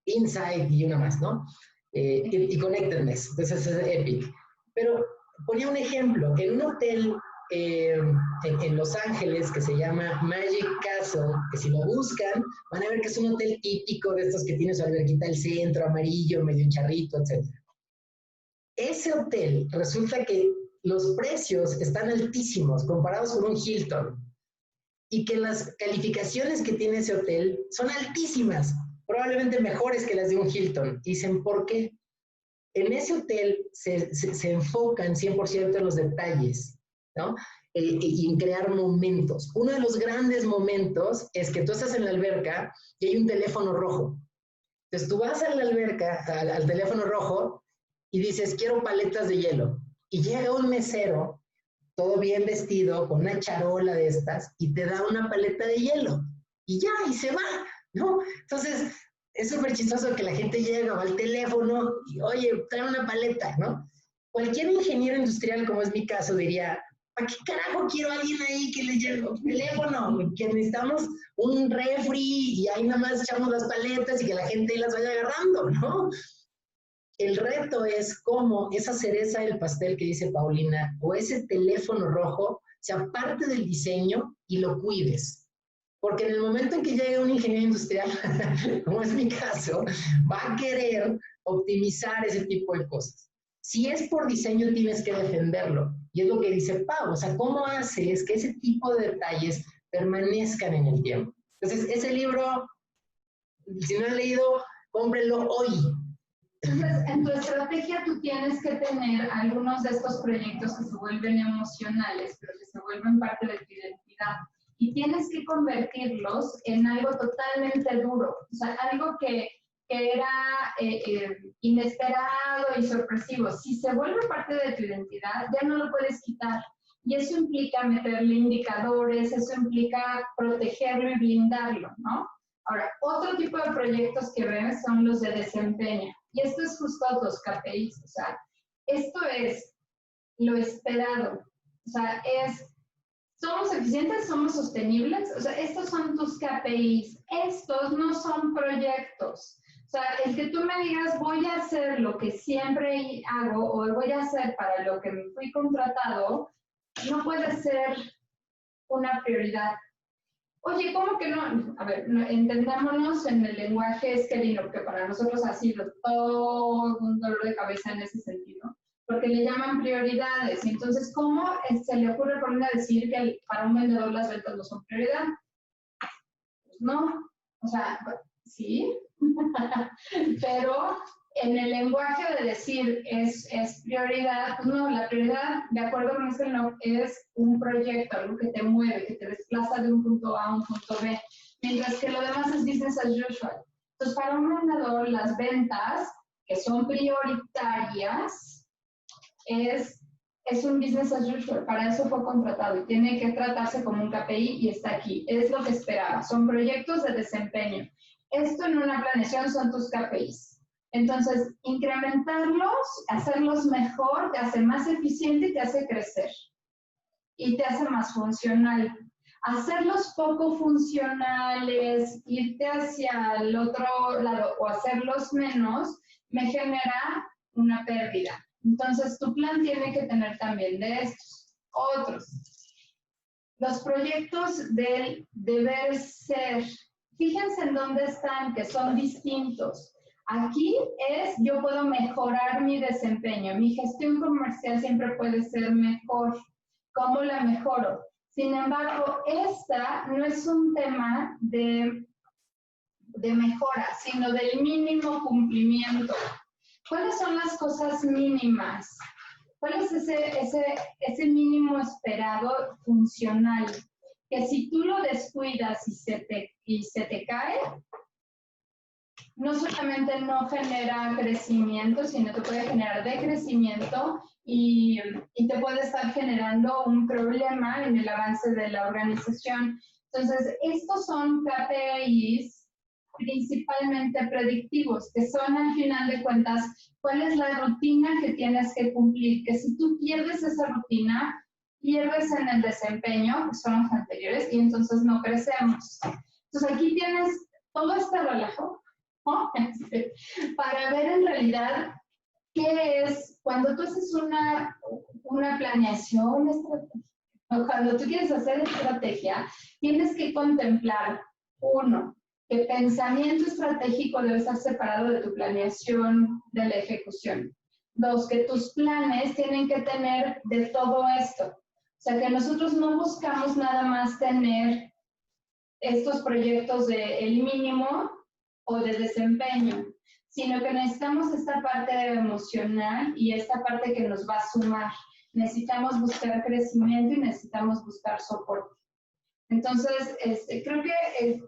insight y una más, ¿no? Y connectedness. Entonces es epic. Pero ponía un ejemplo, en un hotel en Los Ángeles que se llama Magic Castle, que si lo buscan van a ver que es un hotel típico de estos que tiene su alberquita al centro, amarillo, medio charrito, etc. Ese hotel resulta que los precios están altísimos comparados con un Hilton y que las calificaciones que tiene ese hotel son altísimas, probablemente mejores que las de un Hilton. Dicen, ¿por qué? En ese hotel se enfocan 100% en los detalles, ¿no? Y en crear momentos. Uno de los grandes momentos es que tú estás en la alberca y hay un teléfono rojo. Entonces tú vas a la alberca, al teléfono rojo, y dices, quiero paletas de hielo. Y llega un mesero, todo bien vestido, con una charola de estas, y te da una paleta de hielo. Y ya, y se va, ¿no? Entonces, es súper chistoso que la gente llega, va al teléfono y, oye, trae una paleta, ¿no? Cualquier ingeniero industrial, como es mi caso, diría, ¿para qué carajo quiero a alguien ahí que le lleve un teléfono? Que necesitamos un refri y ahí nada más echamos las paletas y que la gente las vaya agarrando, ¿no? El reto es cómo esa cereza del pastel que dice Paulina o ese teléfono rojo sea parte del diseño y lo cuides. Porque en el momento en que llegue un ingeniero industrial, como es mi caso, va a querer optimizar ese tipo de cosas. Si es por diseño, tienes que defenderlo. Y es lo que dice Pau. O sea, ¿cómo haces que ese tipo de detalles permanezcan en el tiempo? Entonces, ese libro, si no han leído, cómprenlo hoy. Entonces, en tu estrategia tú tienes que tener algunos de estos proyectos que se vuelven emocionales, pero que se vuelven parte de tu identidad. Y tienes que convertirlos en algo totalmente duro, o sea, algo que era inesperado y sorpresivo. Si se vuelve parte de tu identidad, ya no lo puedes quitar. Y eso implica meterle indicadores, eso implica protegerlo y blindarlo, ¿no? Ahora, otro tipo de proyectos que ves son los de desempeño. Y esto es justo los KPIs, o sea, esto es lo esperado. O sea, ¿somos eficientes? ¿Somos sostenibles? O sea, estos son tus KPIs. Estos no son proyectos. O sea, el que tú me digas, voy a hacer lo que siempre hago o voy a hacer para lo que me fui contratado, no puede ser una prioridad. Oye, ¿cómo que no? A ver, entendámonos en el lenguaje esquelino, que para nosotros ha sido todo un dolor de cabeza en ese sentido, porque le llaman prioridades. Y entonces, ¿cómo se le ocurre a Paulina decir que para un vendedor las ventas no son prioridad? Pues no, o sea, sí, pero en el lenguaje de decir es prioridad, pues no, la prioridad, de acuerdo con este no, es un proyecto, algo que te mueve, que te desplaza de un punto A a un punto B, mientras que lo demás es business as usual. Entonces, para un vendedor, las ventas, que son prioritarias, es un business as usual, para eso fue contratado y tiene que tratarse como un KPI y está aquí, es lo que esperaba, son proyectos de desempeño. Esto en una planeación son tus KPIs. Entonces, incrementarlos, hacerlos mejor, te hace más eficiente y te hace crecer. Y te hace más funcional. Hacerlos poco funcionales, irte hacia el otro lado o hacerlos menos, me genera una pérdida. Entonces, tu plan tiene que tener también de estos. Otros. Los proyectos del deber ser. Fíjense en dónde están, que son distintos. Aquí es, yo puedo mejorar mi desempeño. Mi gestión comercial siempre puede ser mejor. ¿Cómo la mejoro? Sin embargo, esta no es un tema de mejora, sino del mínimo cumplimiento. ¿Cuáles son las cosas mínimas? ¿Cuál es ese mínimo esperado funcional? Que si tú lo descuidas y se te cae, no solamente no genera crecimiento, sino te puede generar decrecimiento y te puede estar generando un problema en el avance de la organización. Entonces, estos son KPIs principalmente predictivos, que son al final de cuentas, ¿cuál es la rutina que tienes que cumplir? Que si tú pierdes esa rutina, pierdes en el desempeño, que son los anteriores, y entonces no crecemos. Entonces, aquí tienes todo este relajo, ¿no? Para ver en realidad qué es, cuando tú haces una planeación estratégica, o cuando tú quieres hacer estrategia, tienes que contemplar, uno, que pensamiento estratégico debe estar separado de tu planeación de la ejecución. Dos, que tus planes tienen que tener de todo esto. O sea, que nosotros no buscamos nada más tener estos proyectos de el mínimo o de desempeño, sino que necesitamos esta parte emocional y esta parte que nos va a sumar. Necesitamos buscar crecimiento y necesitamos buscar soporte. Entonces, creo que,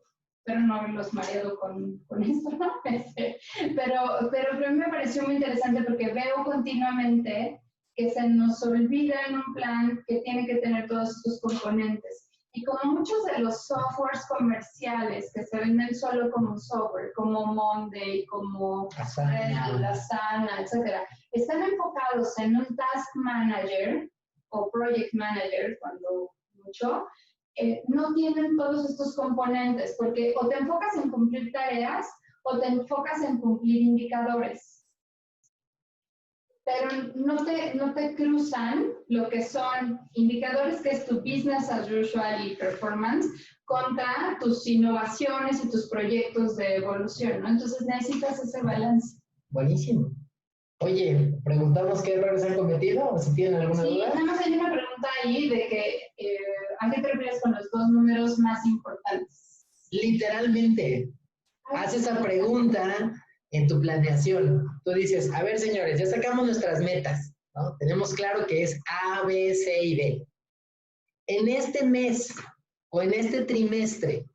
espero no haberlos mareado con esto, ¿no? Pero me pareció muy interesante porque veo continuamente que se nos olvida en un plan que tiene que tener todos estos componentes. Y como muchos de los softwares comerciales que se venden solo como software, como Monday, como Asana, etc., están enfocados en un task manager o project manager, cuando mucho, no tienen todos estos componentes, porque o te enfocas en cumplir tareas o te enfocas en cumplir indicadores. Pero no te cruzan lo que son indicadores, que es tu business as usual y performance, contra tus innovaciones y tus proyectos de evolución, ¿no? Entonces necesitas ese balance. Buenísimo. Oye, ¿preguntamos qué errores han cometido o si tienen alguna duda? Sí, nada más hay una pregunta ahí de que ¿a qué te refieres con los dos números más importantes? Literalmente, haz esa pregunta en tu planeación. Tú dices, a ver, señores, ya sacamos nuestras metas, ¿no? Tenemos claro que es A, B, C y D. En este mes o en este trimestre,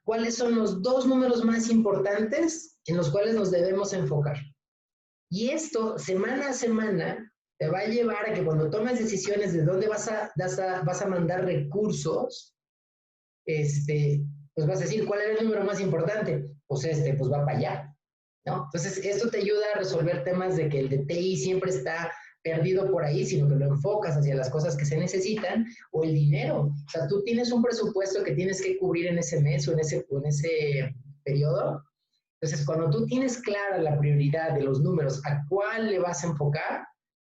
¿cuáles son los dos números más importantes en los cuales nos debemos enfocar? Y esto, semana a semana, te va a llevar a que cuando tomes decisiones de dónde vas a mandar recursos, pues vas a decir, ¿cuál era el número más importante? Pues pues va para allá, ¿no? Entonces, esto te ayuda a resolver temas de que el de TI siempre está perdido por ahí, sino que lo enfocas hacia las cosas que se necesitan, o el dinero. O sea, tú tienes un presupuesto que tienes que cubrir en ese mes o en ese periodo. Entonces, cuando tú tienes clara la prioridad de los números, a cuál le vas a enfocar,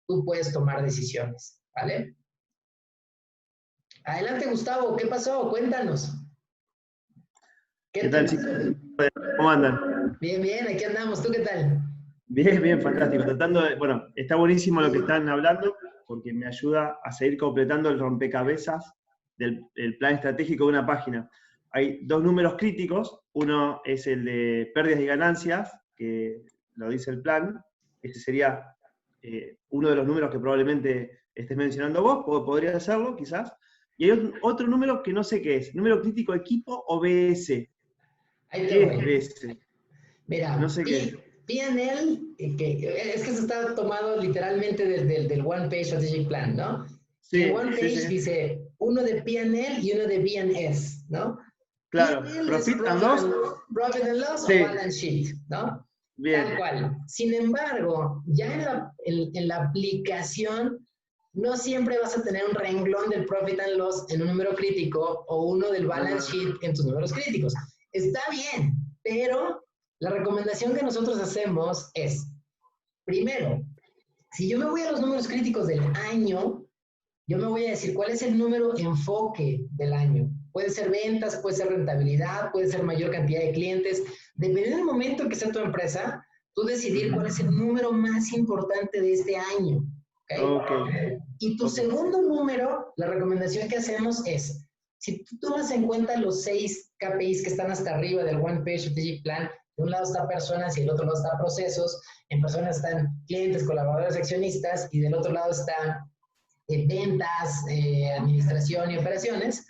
tú puedes tomar decisiones, ¿vale? Adelante, Gustavo, ¿qué pasó? Cuéntanos. ¿Qué tal, chicos? ¿Cómo andan? Bien, bien, aquí andamos. ¿Tú qué tal? Bien, bien, fantástico. Bueno, está buenísimo lo que están hablando, porque me ayuda a seguir completando el rompecabezas del plan estratégico de una página. Hay dos números críticos. Uno es el de pérdidas y ganancias, que lo dice el plan. Ese sería uno de los números que probablemente estés mencionando vos, podría hacerlo, quizás. Y hay otro número que no sé qué es. ¿Número crítico equipo o BS? ¿Qué es BS? Mira, no sé qué. P&L, es que eso está tomado literalmente del One Page Strategic Plan, ¿no? Sí, en One Page dice uno de P&L y uno de B&S, ¿no? Claro, Profit and Loss. Profit and Loss o Balance Sheet, ¿no? Bien. Tal cual. Sin embargo, ya en la aplicación, no siempre vas a tener un renglón del Profit and Loss en un número crítico o uno del Balance Sheet en tus números críticos. Está bien, pero la recomendación que nosotros hacemos es, primero, si yo me voy a los números críticos del año, yo me voy a decir cuál es el número enfoque del año. Puede ser ventas, puede ser rentabilidad, puede ser mayor cantidad de clientes. Dependiendo del momento que sea tu empresa, tú decidir cuál es el número más importante de este año. ¿Okay? Y tu segundo número, la recomendación que hacemos es, si tú tomas en cuenta los 6 KPIs que están hasta arriba del One Page Strategic Plan, de un lado está personas y del otro lado está procesos, en personas están clientes, colaboradores, accionistas, y del otro lado está ventas, administración y operaciones.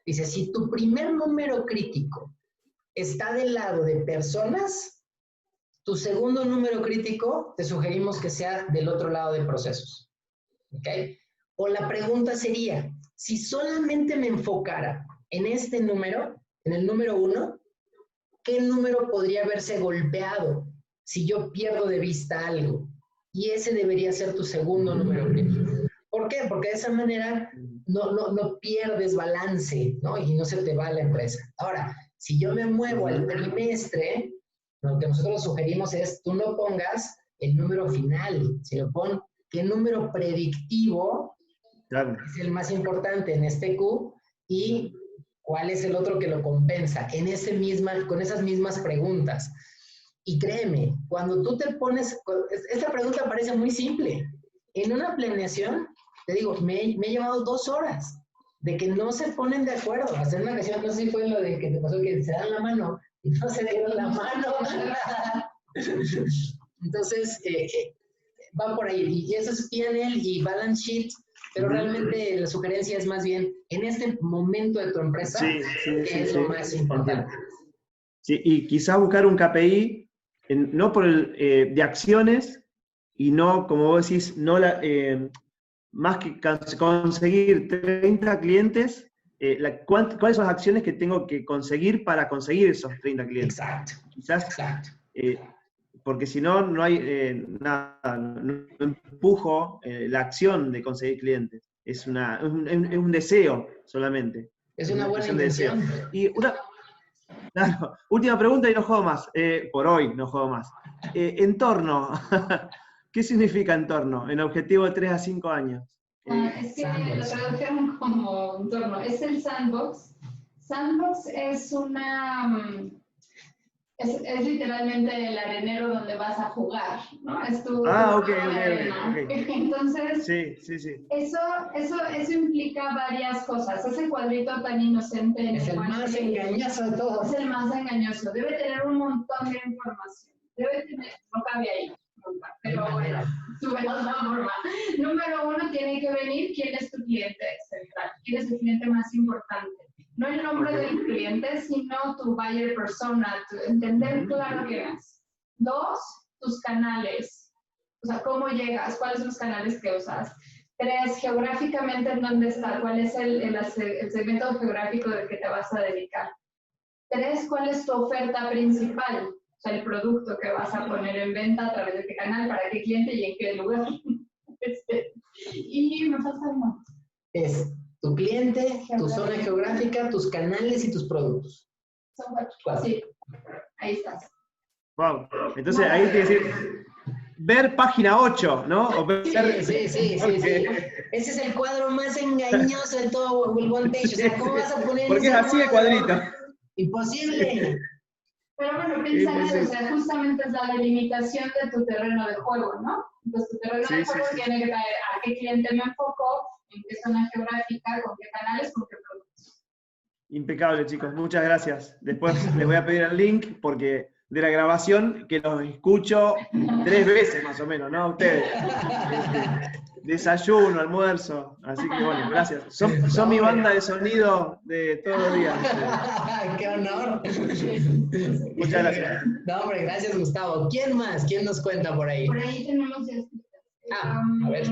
Dice, si tu primer número crítico está del lado de personas, tu segundo número crítico te sugerimos que sea del otro lado de procesos. ¿Ok? O la pregunta sería, si solamente me enfocara en este número, en el número 1, ¿qué número podría haberse golpeado si yo pierdo de vista algo? Y ese debería ser tu segundo número crítico. ¿Por qué? Porque de esa manera no pierdes balance, ¿no? Y no se te va la empresa. Ahora, si yo me muevo al trimestre, lo que nosotros sugerimos es, tú no pongas el número final, sino pon qué número predictivo es el más importante en este Q y cuál es el otro que lo compensa con esas mismas preguntas. Y créeme, cuando tú te pones, esta pregunta parece muy simple. En una planeación, te digo, me he llevado 2 horas de que no se ponen de acuerdo. Hacer una ocasión, no sé si fue lo de que te pasó, que se dan la mano y no se dieron la mano. Entonces, va por ahí. Y eso es P&L y Balance Sheet, pero realmente la sugerencia es más bien, en este momento de tu empresa, es lo más importante. Sí, y quizás buscar un KPI, no por de acciones, y no, como vos decís, no más que conseguir 30 clientes, ¿cuáles son las acciones que tengo que conseguir para conseguir esos 30 clientes? Exacto. Quizás, exacto. Porque si no, no hay nada, no empujo la acción de conseguir clientes. Es un deseo solamente. Es una buena intención. Y claro, última pregunta y no juego más. Por hoy no juego más. Entorno. ¿Qué significa entorno en objetivo de 3 a 5 años? Es que lo tradujeron como entorno. Es el sandbox. Sandbox es es literalmente el arenero donde vas a jugar, ¿no? Es tu arena. Entonces, sí. Eso implica varias cosas. Ese cuadrito tan inocente. Es el más engañoso de todos. Es el más engañoso. Debe tener un montón de información. No cabe ahí. Pero bueno, subimos la forma. Número 1, tiene que venir quién es tu cliente central, quién es el cliente más importante. No el nombre del cliente, sino tu buyer persona, entender claro qué es. 2, tus canales. O sea, cómo llegas, cuáles son los canales que usas. 3, geográficamente en dónde está, cuál es el segmento geográfico del que te vas a dedicar. 3, cuál es tu oferta principal. O sea, el producto que vas a poner en venta a través de qué canal, para qué cliente y en qué lugar. Y me falta uno. Es tu cliente, tu zona geográfica, tus canales y tus productos. Son 4. Sí, ahí estás. Wow. Entonces ahí te decir, ver página 8, ¿no? O ver, sí. Ese es el cuadro más engañoso de todo el One Page. O sea, ¿cómo vas a poner porque es así de cuadrito. Imposible. Pero bueno, piensa en eso, o sea, justamente es la delimitación de tu terreno de juego, ¿no? Entonces tu terreno de juego tiene que traer a qué cliente me enfoco, en qué zona geográfica, con qué canales, con qué productos. Impecable, chicos, muchas gracias. Después les voy a pedir el link porque de la grabación, que los escucho 3 veces más o menos, ¿no? Ustedes. Desayuno, almuerzo, así que bueno, gracias. Son mi banda de sonido de todos los días. ¡Qué honor! Muchas gracias. No, hombre, gracias, Gustavo. ¿Quién más? ¿Quién nos cuenta por ahí? Por ahí tenemos a ver.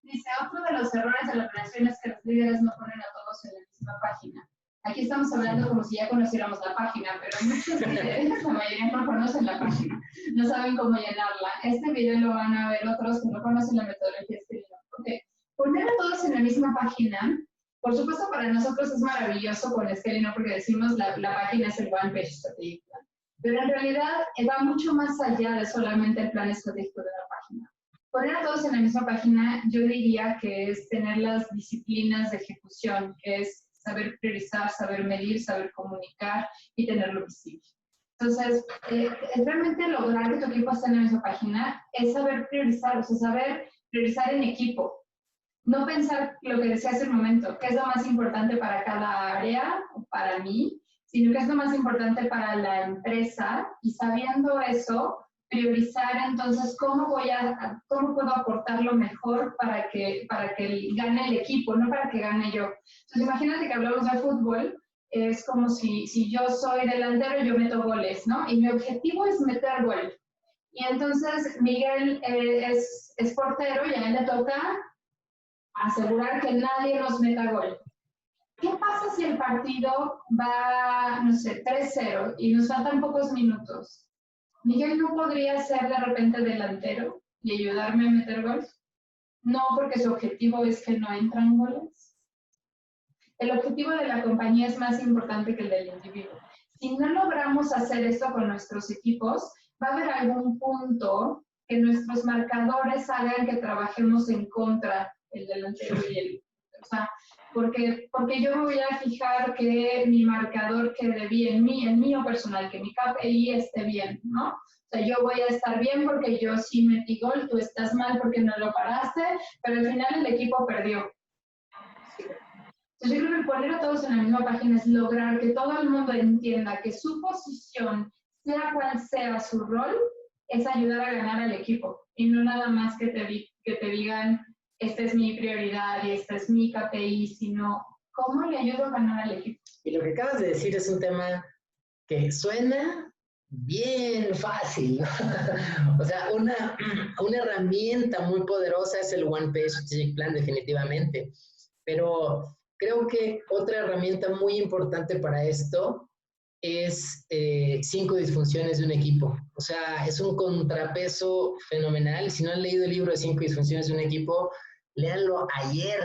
Dice, otro de los errores de la planeación es que los líderes no ponen a todos en la misma página. Aquí estamos hablando como si ya conociéramos la página, pero muchos videos, la mayoría no conocen la página, no saben cómo llenarla. Este video lo van a ver otros que no conocen la metodología Scalino. Okay. Poner a todos en la misma página, por supuesto para nosotros es maravilloso con Scalino porque decimos la página es el One Page Strategic Plan, pero en realidad va mucho más allá de solamente el plan estratégico de la página. Poner a todos en la misma página, yo diría que es tener las disciplinas de ejecución, que es saber priorizar, saber medir, saber comunicar y tenerlo visible. Entonces, realmente lograr que tu equipo esté en la misma página es saber priorizar, o sea, saber priorizar en equipo. No pensar lo que decía hace un momento, qué es lo más importante para cada área o para mí, sino que es lo más importante para la empresa y sabiendo eso, priorizar entonces cómo puedo aportar lo mejor para que gane el equipo, no para que gane yo. Entonces imagínate que hablamos de fútbol, es como si yo soy delantero y yo meto goles, ¿no? Y mi objetivo es meter gol. Y entonces Miguel es portero y a él le toca asegurar que nadie nos meta gol. ¿Qué pasa si el partido va, no sé, 3-0 y nos faltan pocos minutos? ¿Miguel no podría ser de repente delantero y ayudarme a meter goles? No, porque su objetivo es que no entran goles. El objetivo de la compañía es más importante que el del individuo. Si no logramos hacer esto con nuestros equipos, va a haber algún punto que nuestros marcadores hagan que trabajemos en contra el delantero y el... O sea, porque yo me voy a fijar que mi marcador quede bien, el mío personal, que mi KPI esté bien, ¿no? O sea, yo voy a estar bien porque yo sí metí gol, tú estás mal porque no lo paraste, pero al final el equipo perdió. Entonces yo creo que poner a todos en la misma página es lograr que todo el mundo entienda que su posición, sea cual sea su rol, es ayudar a ganar al equipo y no nada más que te digan esta es mi prioridad y esta es mi KPI, sino cómo le ayudo a ganar al equipo. Y lo que acabas de decir es un tema que suena bien fácil, ¿no? O sea, una herramienta muy poderosa es el One Page Strategic Plan, definitivamente. Pero creo que otra herramienta muy importante para esto es 5 disfunciones de un equipo. O sea, es un contrapeso fenomenal. Si no han leído el libro de 5 disfunciones de un equipo, léanlo ayer.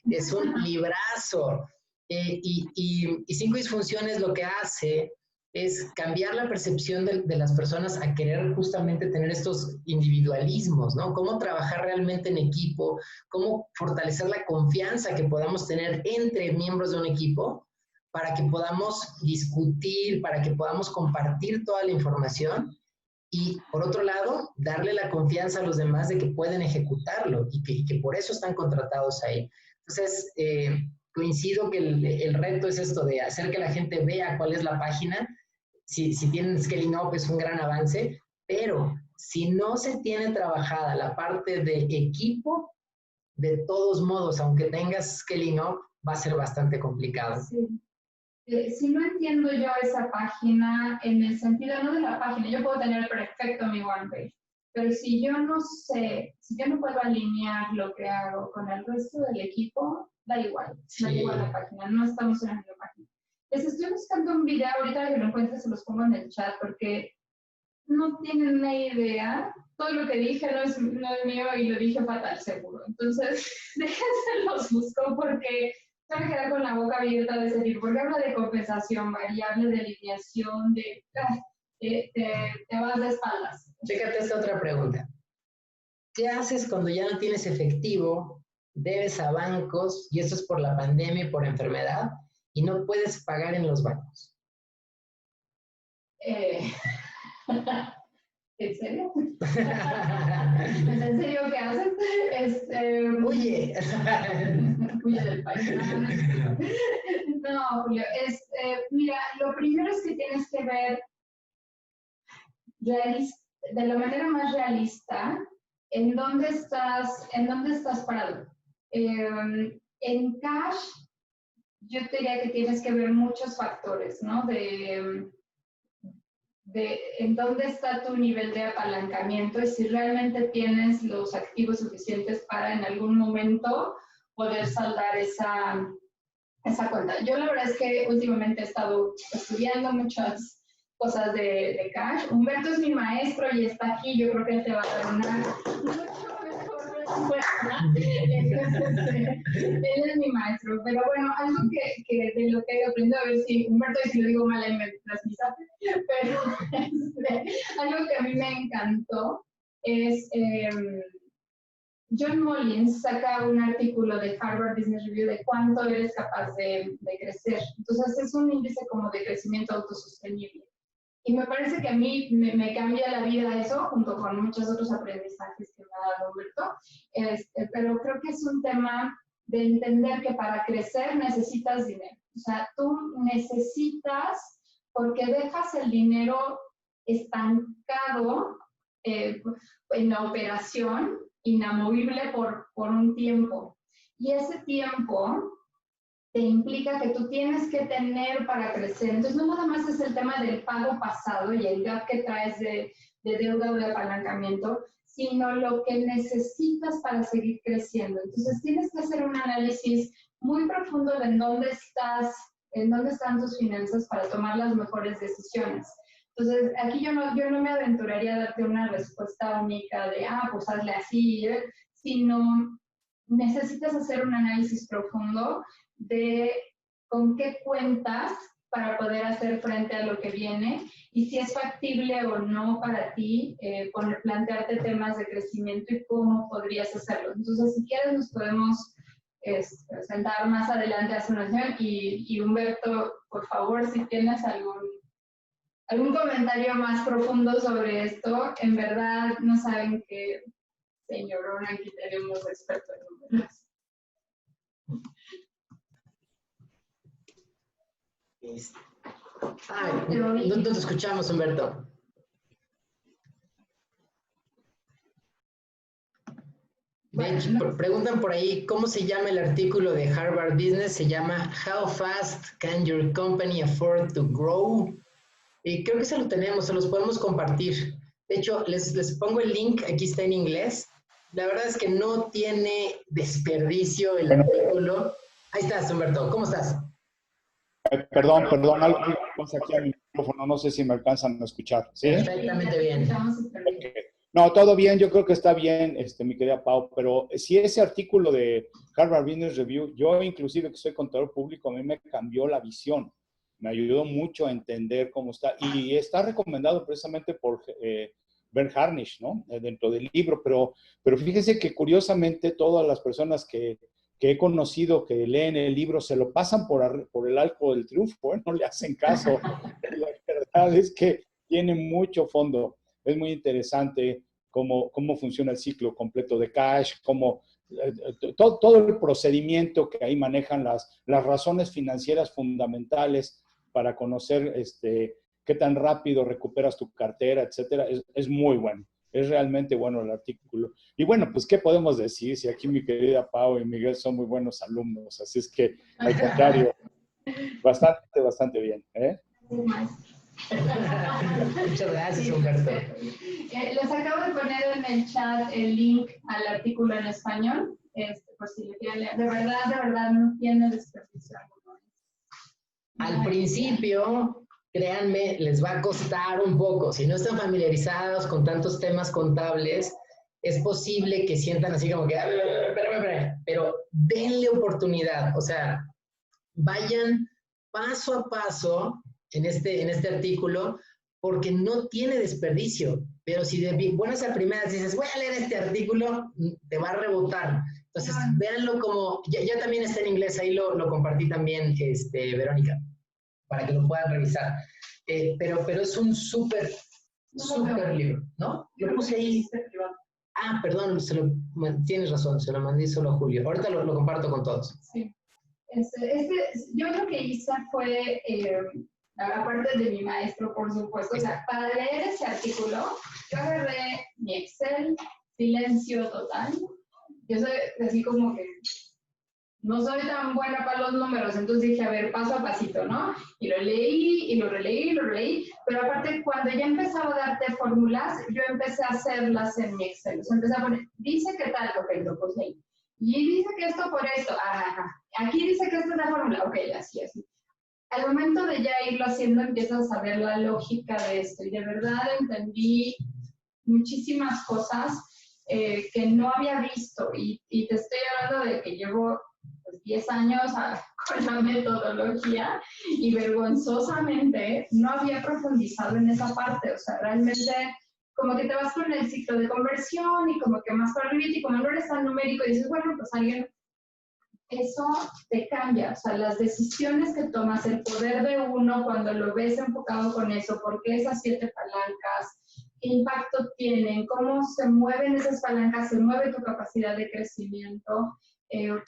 Es un librazo. Y 5 disfunciones lo que hace es cambiar la percepción de las personas a querer justamente tener estos individualismos, ¿no? Cómo trabajar realmente en equipo, cómo fortalecer la confianza que podamos tener entre miembros de un equipo para que podamos discutir, para que podamos compartir toda la información y, por otro lado, darle la confianza a los demás de que pueden ejecutarlo y que por eso están contratados ahí. Entonces, coincido que el reto es esto de hacer que la gente vea cuál es la página. Si tienen Scaling Up es un gran avance, pero si no se tiene trabajada la parte de equipo, de todos modos, aunque tengas Scaling Up, va a ser bastante complicado. Sí. Si no entiendo yo esa página, en el sentido no de la página, yo puedo tener perfecto mi One Page, pero si yo no sé, si yo no puedo alinear lo que hago con el resto del equipo, da igual la página, no estamos en la misma página. Les estoy buscando un video, ahorita que lo encuentre se los pongo en el chat, porque no tienen una idea. Todo lo que dije no es mío y lo dije fatal, seguro. Entonces, déjense los busco porque se van a quedar con la boca abierta de decir, porque habla de compensación variable, de alineación, te vas de espaldas. Chécate esta otra pregunta. ¿Qué haces cuando ya no tienes efectivo, debes a bancos, y esto es por la pandemia y por enfermedad, y no puedes pagar en los bancos? ¿En serio? ¿En serio qué haces? Huye. Huye del país. No, Julio, mira, lo primero es que tienes que ver de la manera más realista en dónde estás parado. En cash, yo te diría que tienes que ver muchos factores, ¿no? En dónde está tu nivel de apalancamiento y si realmente tienes los activos suficientes para en algún momento poder saldar esa cuenta. Yo la verdad es que últimamente he estado estudiando muchas cosas de cash. Humberto es mi maestro y está aquí. Yo creo que él te va a dar una mucho mejor respuesta. Él es mi maestro. Pero bueno, algo que de lo que he aprendido, a ver si Humberto, y si lo digo mal, ahí me transmisaste, pero algo que a mí me encantó es... John Mullins saca un artículo de Harvard Business Review de cuánto eres capaz de crecer. Entonces, es un índice como de crecimiento autosostenible. Y me parece que a mí me cambia la vida eso, junto con muchos otros aprendizajes que me ha dado Humberto. Pero creo que es un tema de entender que para crecer necesitas dinero. O sea, tú necesitas, porque dejas el dinero estancado en la operación, inamovible por un tiempo. Y ese tiempo te implica que tú tienes que tener para crecer. Entonces, no nada más es el tema del pago pasado y el gap que traes de deuda o de apalancamiento, sino lo que necesitas para seguir creciendo. Entonces, tienes que hacer un análisis muy profundo de en dónde están tus finanzas para tomar las mejores decisiones. Entonces, aquí yo no me aventuraría a darte una respuesta única de, pues hazle así, sino necesitas hacer un análisis profundo de con qué cuentas para poder hacer frente a lo que viene y si es factible o no para ti plantearte temas de crecimiento y cómo podrías hacerlo. Entonces, si quieres, nos podemos sentar más adelante a hacer una sesión y Humberto, por favor, si tienes algún comentario más profundo sobre esto, en verdad no saben qué señorona aquí tenemos experto en números. No te escuchamos, Humberto. De hecho, preguntan por ahí, ¿cómo se llama el artículo de Harvard Business? Se llama How Fast Can Your Company Afford to Grow? Y creo que se lo tenemos, se los podemos compartir. De hecho, les pongo el link, aquí está en inglés. La verdad es que no tiene desperdicio el artículo. Ahí estás, Humberto, ¿cómo estás? Perdón, algo pasa aquí a mi micrófono, no sé si me alcanzan a escuchar. ¿Sí? Perfectamente bien. Okay. No, todo bien, yo creo que está bien, mi querida Pau, pero si ese artículo de Harvard Business Review, yo inclusive que soy contador público, a mí me cambió la visión, me ayudó mucho a entender cómo está, y está recomendado precisamente por Bert Harnisch, ¿no? Dentro del libro, pero fíjese que curiosamente todas las personas que he conocido que leen el libro se lo pasan por el arco del triunfo, no le hacen caso. La verdad es que tiene mucho fondo. Es muy interesante cómo funciona el ciclo completo de cash, todo el procedimiento que ahí manejan las razones financieras fundamentales para conocer qué tan rápido recuperas tu cartera, etcétera. Es muy bueno. Es realmente bueno el artículo. Y bueno, pues, ¿qué podemos decir? Si aquí mi querida Pau y Miguel son muy buenos alumnos. Así es que, al contrario, bastante bien. Muchas gracias, Humberto. Les acabo de poner en el chat el link al artículo en español, por si le quieren leer. De verdad, no tiene desperdicio. Al principio, créanme, les va a costar un poco. Si no están familiarizados con tantos temas contables, es posible que sientan así como que, pero denle oportunidad. O sea, vayan paso a paso en este artículo, porque no tiene desperdicio. Pero si de buenas a primeras dices, voy a leer este artículo, te va a rebotar. Entonces, véanlo como, ya también está en inglés, ahí lo compartí también, Verónica, para que lo puedan revisar. Pero es un súper libro, ¿no? Lo puse ahí. Perdón, tienes razón, se lo mandé solo a Julio. Ahorita lo comparto con todos. Sí. Yo lo que hice fue, aparte de mi maestro, por supuesto, o sea, para leer ese artículo, yo agarré mi Excel, silencio total. Yo soy así como que no soy tan buena para los números, entonces dije, a ver, paso a pasito, ¿no? Y lo leí, y lo releí, pero aparte, cuando ya empezaba a darte fórmulas, yo empecé a hacerlas en mi Excel. O sea, empecé a poner, dice que tal, ok, lo puse ahí. Y dice que esto por esto. Ajá. Aquí dice que esta es la fórmula. Ok, así. Al momento de ya irlo haciendo, empiezas a ver la lógica de esto. Y de verdad entendí muchísimas cosas que no había visto. Y te estoy hablando de que llevo pues, 10 años con la metodología y vergonzosamente no había profundizado en esa parte. O sea, realmente como que te vas con el ciclo de conversión y como que más para arriba y como no eres tan numérico dices, bueno, pues alguien, eso te cambia. O sea, las decisiones que tomas, el poder de uno cuando lo ves enfocado con eso, por qué esas 7 palancas, qué impacto tienen, cómo se mueven esas palancas, se mueve tu capacidad de crecimiento.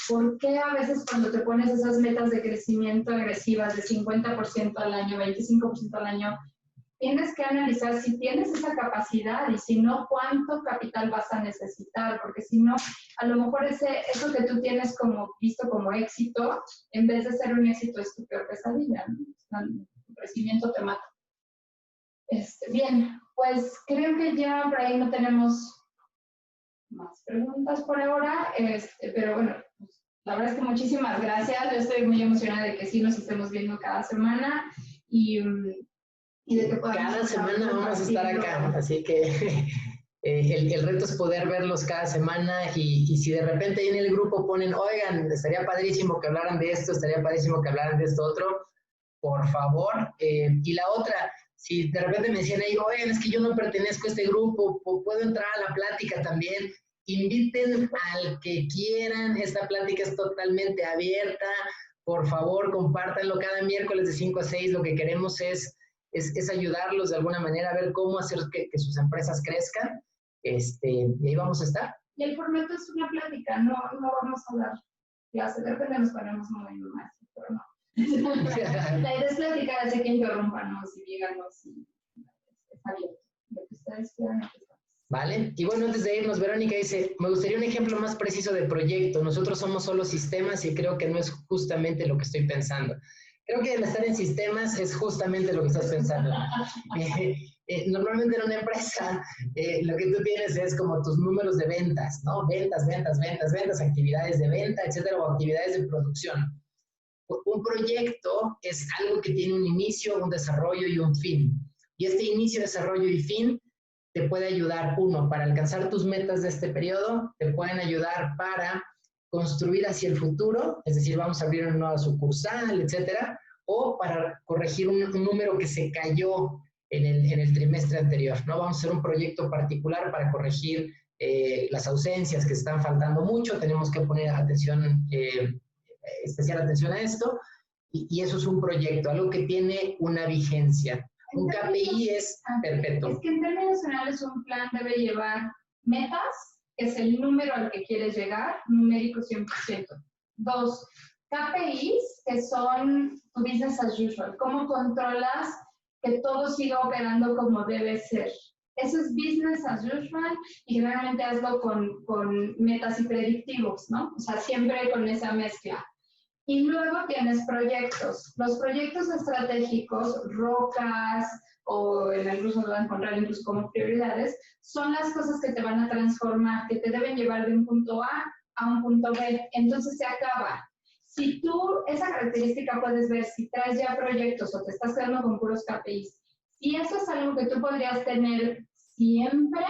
¿Por qué a veces cuando te pones esas metas de crecimiento agresivas de 50% al año, 25% al año, tienes que analizar si tienes esa capacidad y si no, cuánto capital vas a necesitar? Porque si no, a lo mejor eso que tú tienes como visto como éxito, en vez de ser un éxito, es tu peor pesadilla, ¿no? Tu crecimiento te mata. Bien, pues creo que ya por ahí no tenemos más preguntas por ahora, pero bueno, pues, la verdad es que muchísimas gracias. Yo estoy muy emocionada de que sí nos estemos viendo cada semana y de que podamos... Cada semana vamos a estar acá, así que el reto es poder verlos cada semana y si de repente ahí en el grupo ponen, oigan, estaría padrísimo que hablaran de esto, estaría padrísimo que hablaran de esto otro, por favor. Y la otra, si de repente me decían ahí, oigan, es que yo no pertenezco a este grupo, puedo entrar a la plática también, inviten al que quieran, esta plática es totalmente abierta, por favor, compártanlo cada miércoles de 5 a 6, lo que queremos es ayudarlos de alguna manera a ver cómo hacer que sus empresas crezcan, y ahí vamos a estar. Y el formato es una plática, no vamos a dar clase, de repente nos ponemos muy más, pero no. La idea es platicar, así que interrúmpanos y díganos y está bien, lo que ustedes quieran. Vale, y bueno, antes de irnos, Verónica dice, me gustaría un ejemplo más preciso de proyecto. Nosotros somos solo sistemas y creo que no es justamente lo que estoy pensando. Creo que el estar en sistemas es justamente lo que estás pensando. Normalmente en una empresa lo que tú tienes es como tus números de ventas, ¿no? Ventas, actividades de venta, etcétera, o actividades de producción. Un proyecto es algo que tiene un inicio, un desarrollo y un fin. Y este inicio, desarrollo y fin te puede ayudar, uno, para alcanzar tus metas de este periodo, te pueden ayudar para construir hacia el futuro, es decir, vamos a abrir una nueva sucursal, etcétera, o para corregir un número que se cayó en el trimestre anterior, ¿no? Vamos a hacer un proyecto particular para corregir las ausencias que están faltando mucho, tenemos que poner atención, especial atención a esto, y eso es un proyecto, algo que tiene una vigencia. Un KPI es perpetuo. Es que en términos generales un plan debe llevar metas, que es el número al que quieres llegar, numérico 100%. 2, KPIs, que son tu business as usual. ¿Cómo controlas que todo siga operando como debe ser? Eso es business as usual y generalmente hazlo con metas y predictivos, ¿no? O sea, siempre con esa mezcla. Y luego tienes proyectos. Los proyectos estratégicos, rocas, o en algunos lo van a encontrar incluso como prioridades, son las cosas que te van a transformar, que te deben llevar de un punto A un punto B. Entonces se acaba. Si tú, esa característica puedes ver si traes ya proyectos o te estás quedando con puros KPIs. Si eso es algo que tú podrías tener siempre,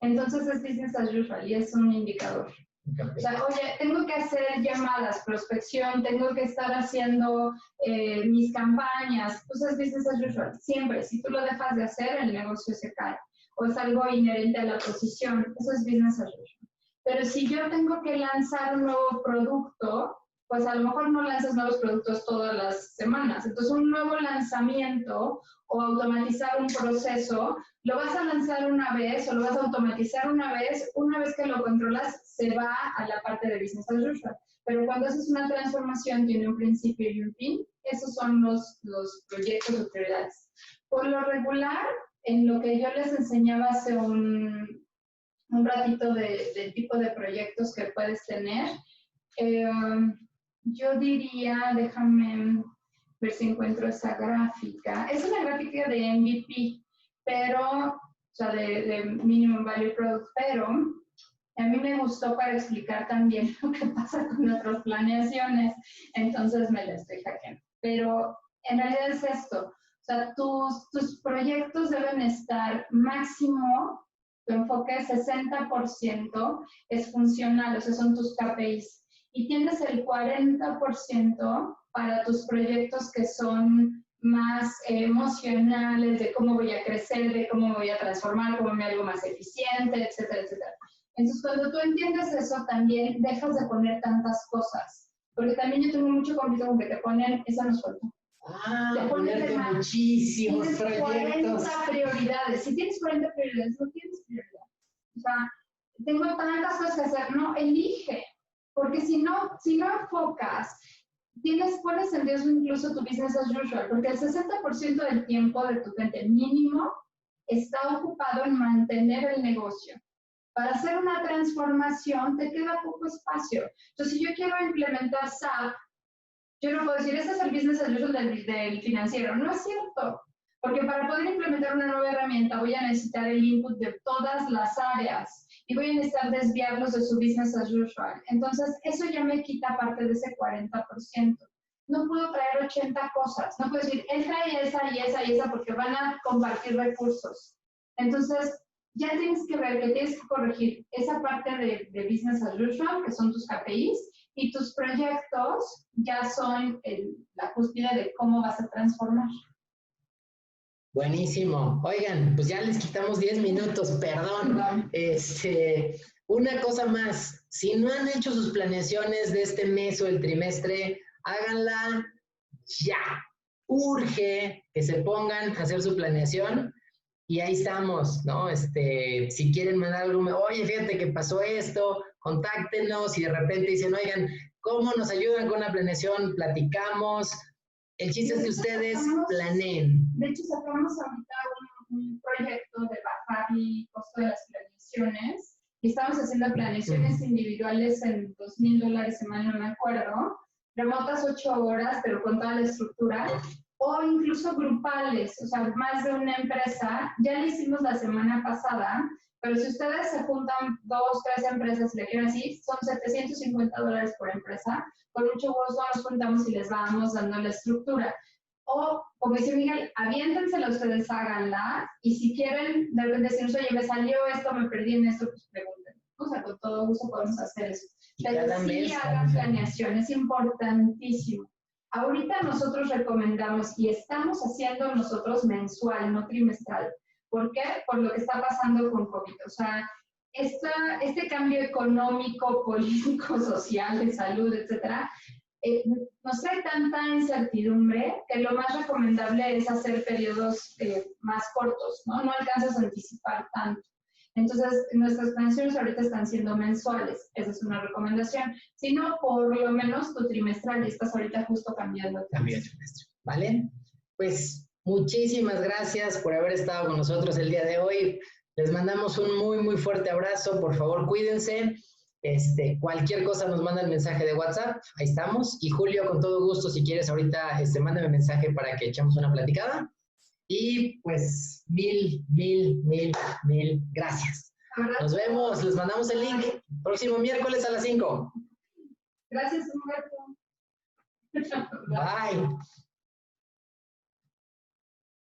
entonces es business as usual y es un indicador. O sea, oye, tengo que hacer llamadas, prospección, tengo que estar haciendo mis campañas, pues es business as usual, siempre. Si tú lo dejas de hacer, el negocio se cae. O es algo inherente a la posición, eso es business as usual. Pero si yo tengo que lanzar un nuevo producto, pues a lo mejor no lanzas nuevos productos todas las semanas. Entonces, un nuevo lanzamiento o automatizar un proceso, lo vas a lanzar una vez o lo vas a automatizar una vez que lo controlas, se va a la parte de business as usual. Pero cuando haces una transformación, tiene un principio y un fin. Esos son los proyectos o prioridades. Por lo regular, en lo que yo les enseñaba hace un ratito del tipo de proyectos que puedes tener, yo diría, déjame ver si encuentro esa gráfica. Es una gráfica de MVP, pero, o sea, de Minimum Value Product, pero A mí me gustó para explicar también lo que pasa con nuestras planeaciones, entonces me la estoy hackeando. Pero en realidad es esto, o sea, tus proyectos deben estar máximo, tu enfoque 60% es funcional, o sea, son tus KPIs. Y tienes el 40% para tus proyectos que son más emocionales, de cómo voy a crecer, de cómo voy a transformar, cómo me hago más eficiente, etcétera, etcétera. Entonces, cuando tú entiendes eso, también dejas de poner tantas cosas. Porque también yo tengo mucho conflicto con que te ponen, esa nos faltó. Ponerte muchísimos tienes proyectos. 40 prioridades. Si tienes 40 prioridades, no tienes prioridad. O sea, tengo tantas cosas que hacer. No, elige. Porque si no enfocas, pones en riesgo incluso tu business as usual. Porque el 60% del tiempo de tu gente mínimo está ocupado en mantener el negocio. Para hacer una transformación te queda poco espacio. Entonces, si yo quiero implementar SAP, yo no puedo decir, ese es el business as usual del financiero. No es cierto. Porque para poder implementar una nueva herramienta voy a necesitar el input de todas las áreas y voy a necesitar desviarlos de su business as usual. Entonces, eso ya me quita parte de ese 40%. No puedo traer 80 cosas. No puedo decir, esa y esa y esa y esa porque van a compartir recursos. Entonces, ya tienes que ver que tienes que corregir esa parte de business as usual, que son tus KPIs, y tus proyectos ya son la cúspide de cómo vas a transformar. Buenísimo. Oigan, pues ya les quitamos 10 minutos, perdón. Una cosa más, si no han hecho sus planeaciones de este mes o el trimestre, háganla ya. Urge que se pongan a hacer su planeación. Y ahí estamos, ¿no? Si quieren mandar algo, oye, fíjate que pasó esto, contáctenos y de repente dicen, oigan, ¿cómo nos ayudan con una planeación? Platicamos. El chiste es que ustedes planeen. De hecho, sacamos ahorita un proyecto de bajar el costo de las planeaciones y estamos haciendo planeaciones individuales en $2,000 semana, no me acuerdo, remotas 8 horas, pero con toda la estructura. O incluso grupales, o sea, más de una empresa. Ya lo hicimos la semana pasada, pero si ustedes se juntan 2, 3 empresas y le quieren así, son $750 por empresa. Con mucho gusto nos juntamos y les vamos dando la estructura. O, como dice Miguel, aviéntensela ustedes, háganla. Y si quieren, de repente decirnos, oye, me salió esto, me perdí en esto, pues pregunten. O sea, con todo gusto podemos hacer eso. Pero sí hagan planeación, es importantísimo. Ahorita nosotros recomendamos y estamos haciendo nosotros mensual, no trimestral. ¿Por qué? Por lo que está pasando con COVID. O sea, este cambio económico, político, social, de salud, etcétera, nos trae tanta incertidumbre que lo más recomendable es hacer periodos más cortos, ¿no? No alcanzas a anticipar tanto. Entonces, nuestras planeaciones ahorita están siendo mensuales. Esa es una recomendación. Si no, por lo menos tu trimestral, y estás ahorita justo cambiando. Cambio de trimestre, ¿vale? Pues muchísimas gracias por haber estado con nosotros el día de hoy. Les mandamos un muy, muy fuerte abrazo. Por favor, cuídense. Cualquier cosa nos manda el mensaje de WhatsApp. Ahí estamos. Y Julio, con todo gusto, si quieres ahorita, mándame mensaje para que echemos una platicada. Y pues mil gracias. Nos vemos, les mandamos el link próximo miércoles a las 5. Gracias, Humberto. Bye.